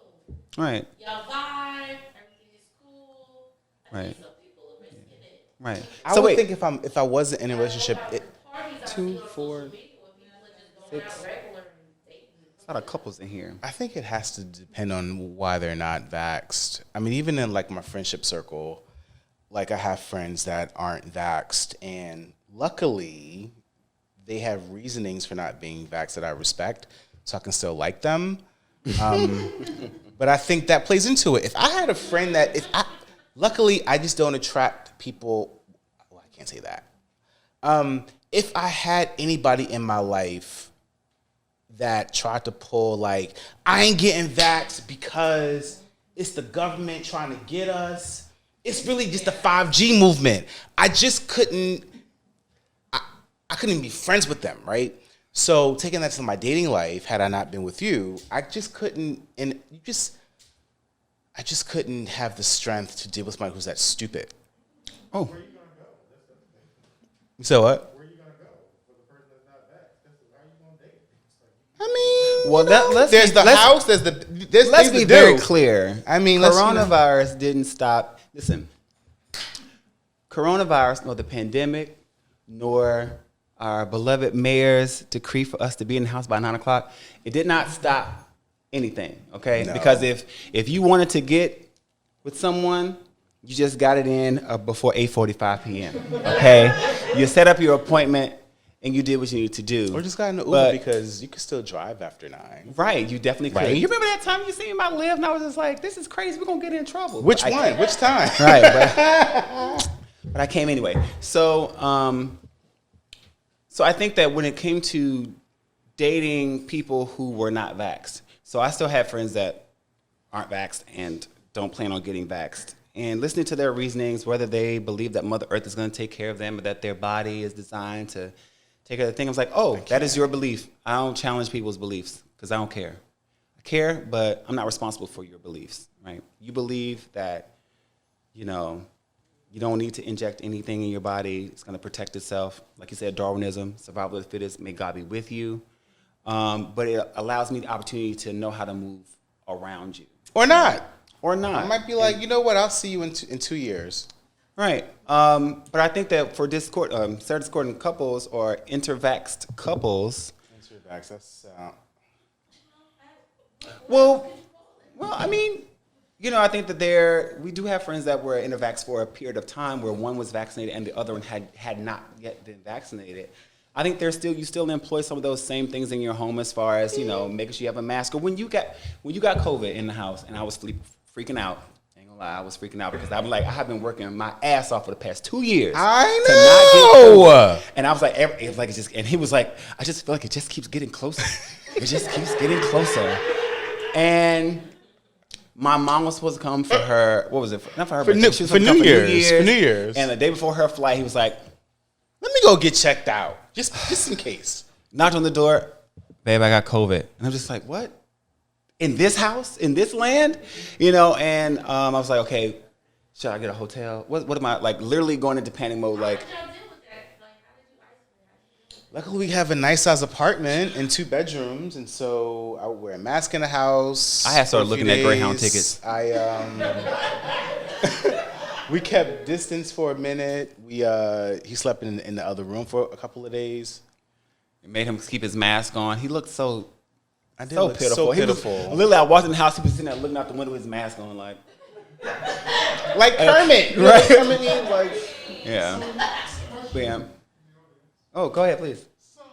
Right. Y'all vibe, everything is cool. I Right. think some people are risking it. Right. I So would wait. think if I wasn't in a relationship, Parties I 2, see on 4, social media when people are just going 6. out regular and dating. There's a lot of couples in here. I think it has to depend on why they're not vaxxed. I mean, even in my friendship circle, I have friends that aren't vaxxed, and luckily they have reasonings for not being vaxxed that I respect, so I can still like them. But I think that plays into it. If I had a friend luckily I just don't attract people. Well, I can't say that. If I had anybody in my life that tried to pull I ain't getting vaxxed because it's the government trying to get us. It's really just the 5G movement. I just couldn't. I couldn't even be friends with them, right? So taking that to my dating life, had I not been with you, I just couldn't. I just couldn't have the strength to deal with somebody who's that stupid. Oh. Where you gonna go? That's the thing. So what? Where you gonna go for the person that's not vaxxed? How you gonna date? It's I mean, Well, there's the house. There's Let's things be to very do. clear. I mean, coronavirus didn't stop. Listen, coronavirus, nor the pandemic, nor our beloved mayor's decree for us to be in the house by 9 o'clock, it did not stop anything. Okay, No. because if you wanted to get with someone, you just got it in before 8:45 p.m. Okay, you set up your appointment and you did what you needed to do. Or just got in the Uber But- because you could still drive after 9. Right, you definitely could. Right. You remember that time you seen me by Lyft and I was just like, this is crazy, we're gonna get in trouble. Which But I one? came- Which time? Right, but I came anyway. So I think that when it came to dating people who were not vaxxed, so I still have friends that aren't vaxxed and don't plan on getting vaxxed. And listening to their reasonings, whether they believe that Mother Earth is gonna take care of them or that their body is designed to take care of the thing, I was like, oh, that is your belief. I don't challenge people's beliefs because I don't care. I care, but I'm not responsible for your beliefs, right? You believe that, you don't need to inject anything in your body. It's going to protect itself. Like you said, Darwinism, survival of the fittest, may God be with you. But it allows me the opportunity to know how to move around you. Or not. or not. I might be like, you know what? I'll see you in 2 years. Right. But I think that for discordant couples or intervaxed couples, That's well, I mean, I think that we do have friends that were intervaxxed for a period of time where one was vaccinated and the other one had not yet been vaccinated. I think you still employ some of those same things in your home as far as, making sure you have a mask. Or when you got COVID in the house and I was freaking out, ain't gonna lie, I was freaking out because I'm like, I have been working my ass off for the past 2 years. I to not get know. COVID. And I was like, and he was like, I just feel like it just keeps getting closer. It just keeps getting closer. And my mom was supposed to come for her, what was it? Not for her birthday. She was for supposed to come New Year's. For New Year's. And the day before her flight, he was like, Let me go get checked out, just in case. knocked on the door, babe, I got COVID. And I'm just like, what? In this house? In this land? And I was like, okay, should I get a hotel? What am I, like, literally going into panic mode, like. How did y'all deal with that? Like, how did you isolate? Luckily, we have a nice size apartment and 2 bedrooms, and so I would wear a mask in the house. I had started for a few looking at Greyhound days. tickets. We kept distance for a minute. He slept in the other room for a couple of days. It made him keep his mask on. He looked so Look pitiful. So He was- pitiful. literally, I walked in the house, he was sitting there looking out the window with his mask on, like. Like Kermit, Right. Kermit means like. Yeah. Bam. Oh, go ahead, please. So,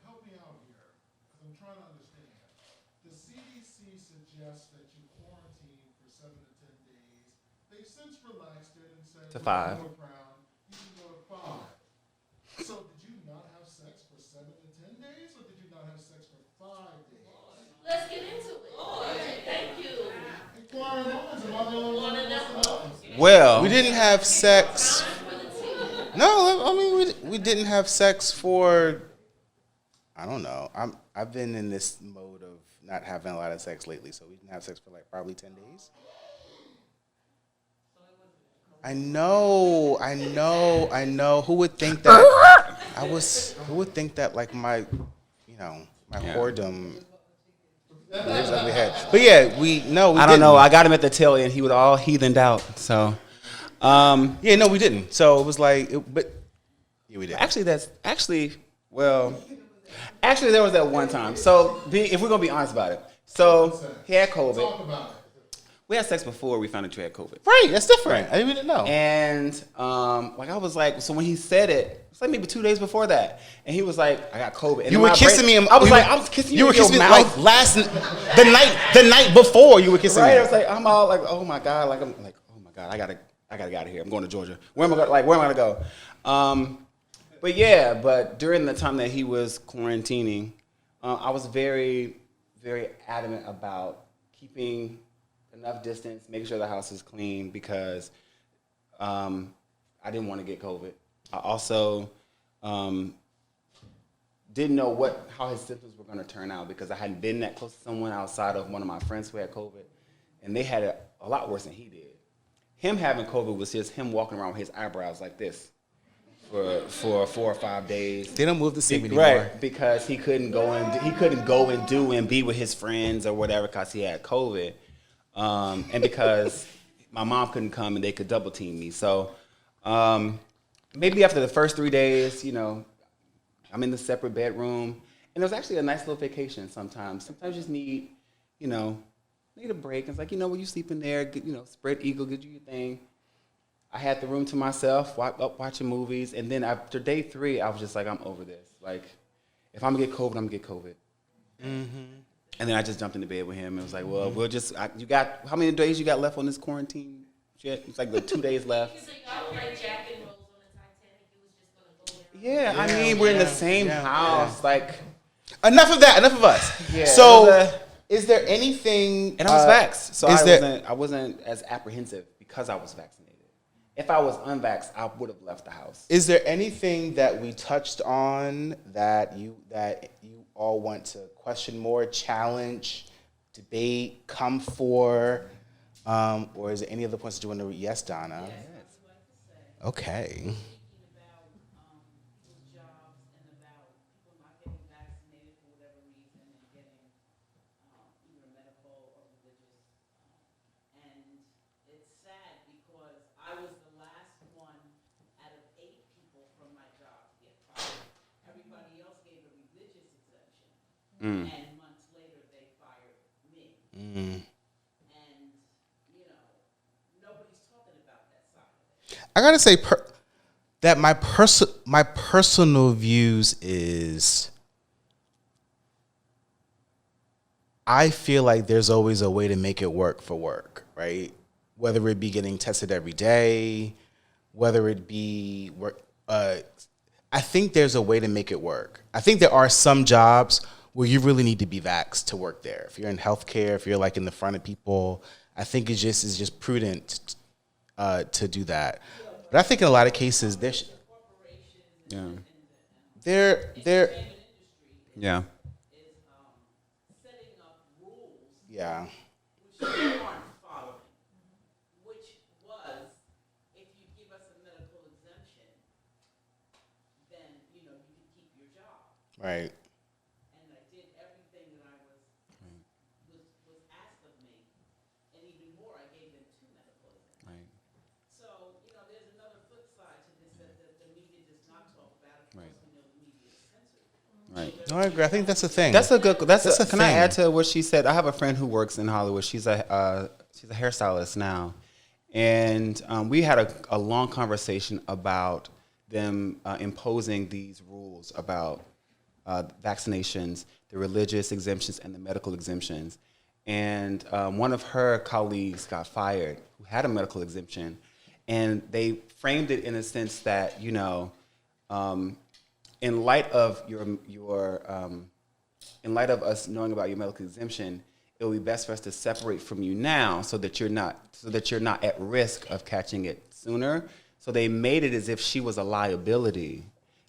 help me out here, because I'm trying to understand. The CDC suggests that you quarantine for 7 to 10 days. They've since relaxed it and said To "We're 5. gonna go around, you can go to 5. So, did you not have sex for 7 to 10 days, or did you not have sex for 5 days? Let's get into it. Thank you. Inquiring minds, am I the only one that wants to know? Well, We didn't have sex. No, I mean we didn't have sex for. I don't know. I've been in this mode of not having a lot of sex lately, so we didn't have sex for like probably 10 days. I know. Who would think that? Who would think that like my whoredom. There's ugly head. But yeah, we I don't didn't. know. I got him at the tail end. He was all heathened out. So, Yeah, no, we didn't. So it was like, but yeah, we did. actually, there was that one time. So, if we're gonna be honest about it, so he had COVID. Talk about it. We had sex before we found out you had COVID. Right, that's different. I didn't know. And I was like, so when he said it, it's like maybe 2 days before that, and he was like, I got COVID. And You in were my kissing brain, me. I was kissing you. You were in your kissing me mouth. like the night before you were kissing Right, me. I was like, I'm all like, oh my god, like I'm like, oh my god, I gotta get out of here. I'm going to Georgia. Where am I gonna go? But during the time that he was quarantining, I was very, very adamant about keeping enough distance, making sure the house is clean because I didn't want to get COVID. I also didn't know how his symptoms were going to turn out because I hadn't been that close to someone outside of one of my friends who had COVID, and they had it a lot worse than he did. Him having COVID was just him walking around with his eyebrows like this for 4 or 5 days. They don't move the same anymore. Right, because he couldn't go and do and be with his friends or whatever because he had COVID, and because my mom couldn't come and they could double team me. So maybe after the first 3 days, I'm in the separate bedroom, and it was actually a nice little vacation. Sometimes you just need, need a break. It's like when you sleep in there, spread eagle, get you your thing. I had the room to myself, watching movies, and then after day 3, I was just like, I'm over this. Like, if I'm gonna get COVID, I'm gonna get COVID. Mm-hmm. And then I just jumped into bed with him and was like, well, we'll just. You got how many days you got left on this quarantine shit? It's like the 2 days left. So y'all were like Jack and Rose on the Titanic. You was just gonna go there. Yeah, I mean we're in the same house, like. Enough of that. Enough of us. Yeah, So, is there anything? And I was vaxxed, so is I wasn't as apprehensive because I was vaccinated. If I was unvaxxed, I would have left the house. Is there anything that we touched on that you all want to question more, challenge, debate, come for, or is there any other points that you want to read? Yes, Donna. Yes. Okay. About jobs and about people not getting vaccinated for whatever reason and getting either medical or religious and months later they fired me. Mm. And, nobody's talking about that side of it. I gotta say that my personal views is I feel like there's always a way to make it work for work, right? Whether it be getting tested every day, whether it be work. I think there's a way to make it work. I think there are some jobs where you really need to be vaxxed to work there. If you're in healthcare, if you're like in the front of people, I think it's just prudent to do that. But I think in a lot of cases, Yeah. they're Yeah. Setting up rules yeah. which you aren't following, which was, if you give us a medical exemption, then, you could keep your job. Right. And I did everything that I was asked of me, and even more, I gave them 2 medical exemptions. Right. So, there's another flip side to this that the media does not talk about. Of course, we know the media is censored. Right. No, I agree. I think that's the thing. That's a good. That's a Can I thing. add to what she said? I have a friend who works in Hollywood. She's a hairstylist now, and we had a long conversation about them imposing these rules about vaccinations, the religious exemptions, and the medical exemptions. And one of her colleagues got fired who had a medical exemption, and they framed it in a sense that in light of in light of us knowing about your medical exemption, it would be best for us to separate from you now so that you're not at risk of catching it sooner. So they made it as if she was a liability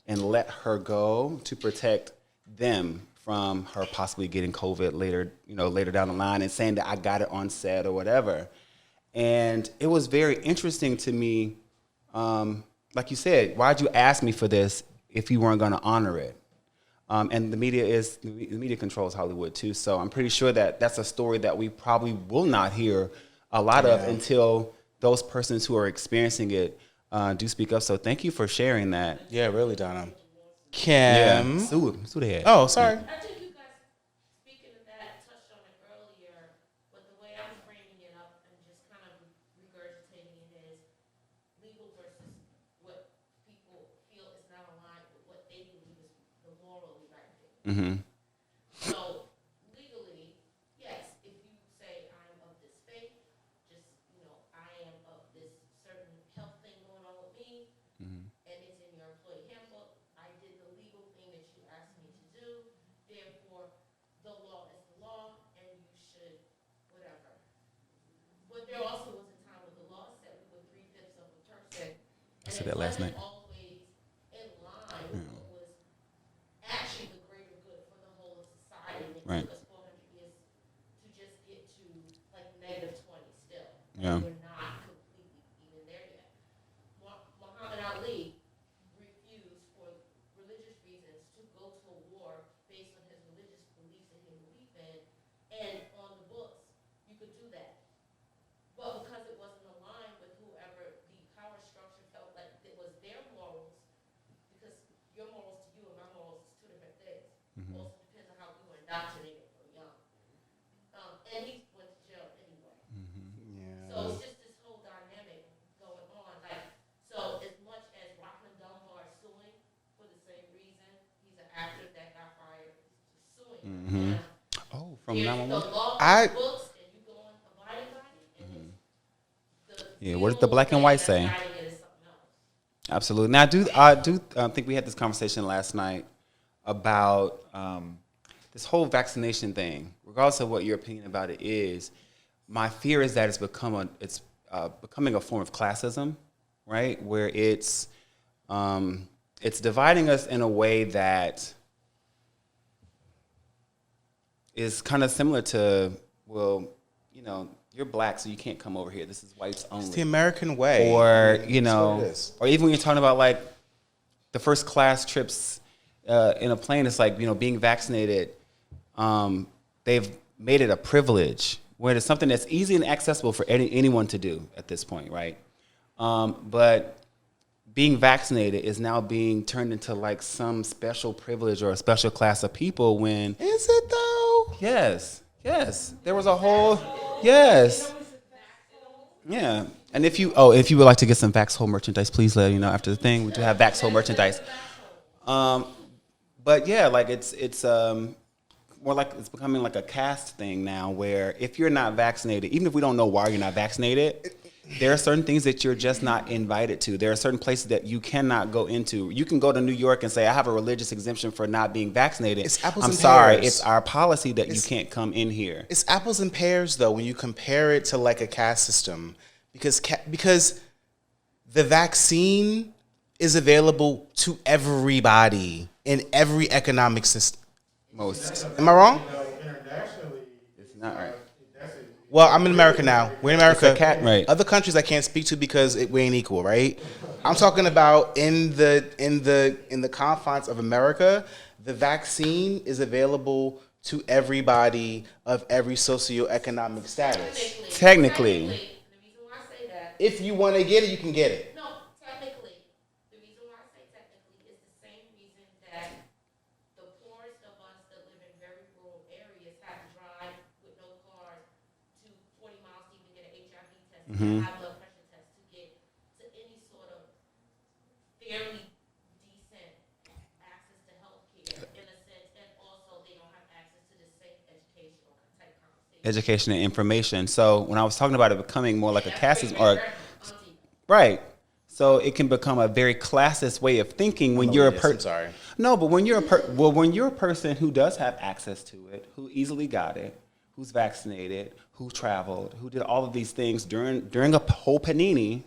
and let her go to protect them from her possibly getting COVID later down the line and saying that I got it on set or whatever. And it was very interesting to me. Like you said, why'd you ask me for this if you weren't going to honor it? And the media controls Hollywood too. So I'm pretty sure that that's a story that we probably will not hear a lot of until those persons who are experiencing it do speak up. So thank you for sharing that. Yeah, really, Donna. Kim. Sue the head. Oh, sorry. I think you guys, speaking of that, touched on it earlier, but the way I'm framing it up and just kind of regurgitating it is legal versus what people feel is not aligned with what they believe is the morally right thing. Mm-hmm. So legally, yes, if you say I'm of this faith, just, I am of this certain health thing going on with me, and it's in your employee handbook, I did the legal thing that you asked me to do, therefore, the law is the law, and you should, whatever. But there also was a time when the law said we were 3/5 of a person, I said that last night. and it wasn't always in line with what was actually the greater good for the whole of society. And it Right. took us 400 years to just get to like -20 still. Yeah. We're not completely even there yet. Muhammad Ali refused for religious reasons to go to a war based on his religious beliefs that he believed in, and on the books you could do that. But because it wasn't aligned with whoever the power structure felt like it was their morals, because your morals to you and my morals is 2 different things. Also depends on how we were indoctrinated from young. And he went to jail anyway. So it's just this whole dynamic going on. Like, so as much as Rockland Dunbar is suing for the same reason, he's an actor that got fired, he's suing. Oh, from There's now on. the law, I- the books, and you go and abide by it, and it's the Yeah, what did the black and white say? that's guiding it is something else. Absolutely. Now, I do think we had this conversation last night about this whole vaccination thing. Regardless of what your opinion about it is, my fear is that it's becoming a form of classism, right? Where it's dividing us in a way that is kind of similar to, well, you're black, so you can't come over here. This is whites only. It's the American way. Or That's what it is. or even when you're talking about like the first class trips in a plane, it's like being vaccinated. They've made it a privilege where it's something that's easy and accessible for anyone to do at this point, right? But being vaccinated is now being turned into like some special privilege or a special class of people when Is it though? yes, there was a whole yes. Yeah. And if you would like to get some Vaxhole merchandise, please let me know after the thing. We do have Vaxhole merchandise. But yeah, like it's more like it's becoming like a caste thing now where if you're not vaccinated, even if we don't know why you're not vaccinated, there are certain things that you're just not invited to. There are certain places that you cannot go into. You can go to New York and say, I have a religious exemption for not being vaccinated. It's apples I'm and sorry, pears. it's our policy that you can't come in here. It's apples and pears though when you compare it to like a caste system, because the vaccine is available to everybody in every economic system. Most. Am I wrong? Internationally, It's not right. Well, I'm in America now. We're in America. Right. Other countries I can't speak to because we ain't equal, right? I'm talking about in the confines of America, the vaccine is available to everybody of every socioeconomic status. Technically. The reason why I say that. If you want to get it, you can get it. No, technically, the reason why I say technically is the same reason that the poorest of us that live in very rural areas have to drive with no cars to 20 miles to even get an HIV test, to have blood pressure test, to get to any sort of fairly decent access to health care in a sense, and also they don't have access to the same educational type conversation. Education and information. So when I was talking about it becoming more like a caste system, or Auntie. right. So it can become a very classist way of thinking when you're a I'm person. sorry. No, but when you're when you're a person who does have access to it, who easily got it, who's vaccinated, who traveled, who did all of these things during a whole panini,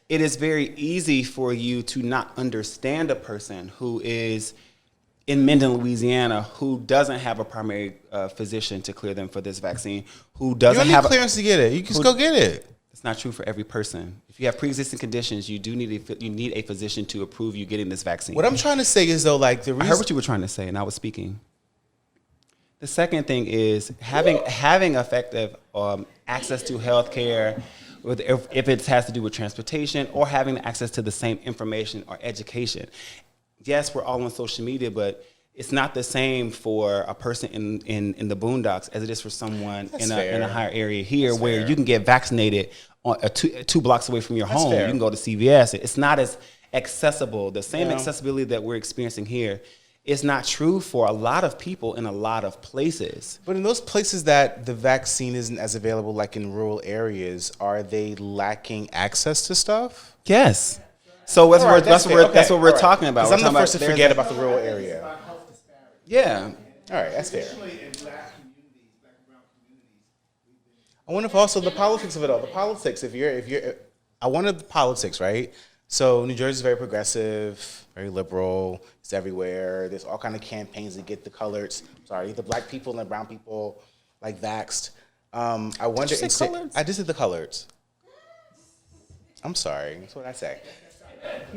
it is very easy for you to not understand a person who is in Minden, Louisiana, who doesn't have a primary physician to clear them for this vaccine, who You doesn't don't need have clearance to get it. You can just go get it. It's not true for every person. If you have pre-existing conditions, you do need a physician to approve you getting this vaccine. What I'm trying to say is though, like the I reason heard what you were trying to say, and I was speaking. The second thing is having effective access to health care, if it has to do with transportation or having access to the same information or education. Yes, we're all on social media, but it's not the same for a person in the boondocks as it is for someone in a higher area here where you can get vaccinated on two blocks away from your home. fair. You can go to CVS. It's not as accessible. The same accessibility that we're experiencing here is not true for a lot of people in a lot of places. But in those places that the vaccine isn't as available, like in rural areas, are they lacking access to stuff? Yes. So that's what we're talking about. Because I'm We're the talking first to about- forget about the rural area. Yeah. All right, that's fair. Especially in black communities, black and brown communities. I wonder if also the politics of it all. The politics, I wanted the politics, right? So New Jersey is very progressive, very liberal. It's everywhere. There's all kind of campaigns to get the black people and the brown people like vaxxed. I wonder. Did you say coloreds? I just said the coloreds. I'm sorry. That's what I say.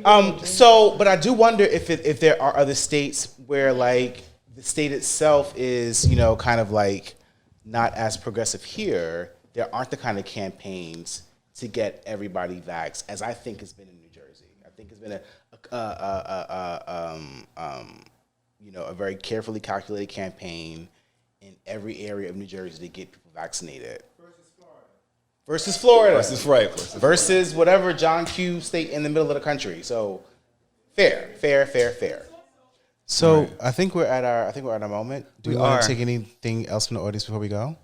But I do wonder if there are other states where like the state itself is, kind of like not as progressive here. There aren't the kind of campaigns to get everybody vaxxed as I think has been in New Jersey. I think it's been a very carefully calculated campaign in every area of New Jersey to get people vaccinated. Versus Florida. Versus whatever John Q state in the middle of the country. So fair. So I think we're at our moment. Do we want to take anything else from the audience before we go?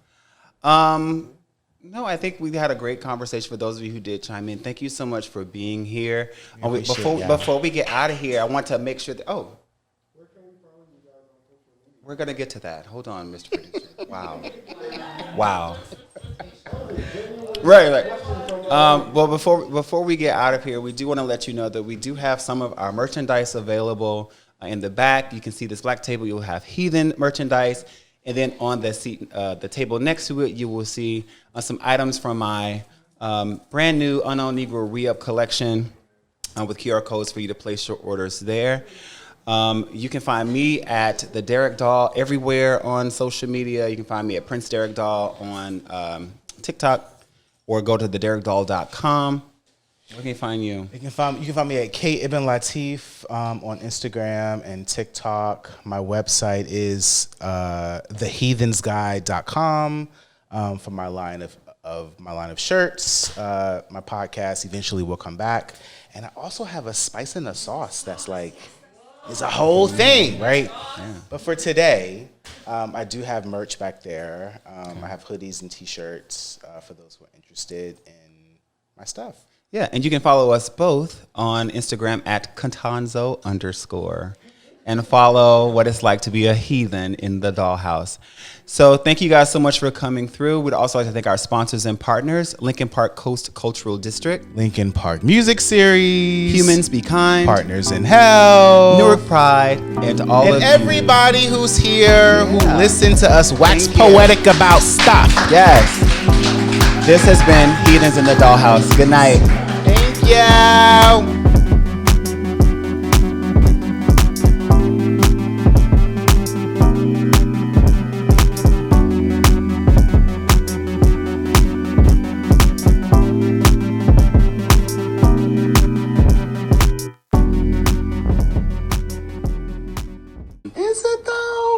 No, I think we had a great conversation for those of you who did chime in. Thank you so much for being here. Before we get out of here, I want to make sure that we're gonna get to that. Hold on, Mr. Producer. Wow. Right. Well, before we get out of here, we do want to let you know that we do have some of our merchandise available in the back. You can see this black table. You'll have Heathen merchandise, and then on the seat, the table next to it, you will see some items from my brand new Unknown Negro re-up collection with QR codes for you to place your orders there. You can find me at the Derek Doll everywhere on social media. You can find me at Prince Derek Doll on TikTok, or go to thederekdoll.com. Where can you find you? You can find me at K Ibn Latif on Instagram and TikTok. My website is theheathensguide.com for my line of shirts. My podcast eventually will come back, and I also have a spice in the sauce that's like it's a whole thing, right? Yeah. But for today, I do have merch back there. I have hoodies and T-shirts for those who are interested in my stuff. Yeah, and you can follow us both on Instagram at Contanzo_, and follow what it's like to be a heathen in the Dollhouse. So thank you guys so much for coming through. We'd also like to thank our sponsors and partners, Lincoln Park Coast Cultural District, Lincoln Park Music Series, Humans Be Kind, Partners in Hell, Newark Pride, and all of everybody you who's here who listened to us wax poetic about stuff. Yes. This has been Heathens in the Dollhouse. Good night. Thank you.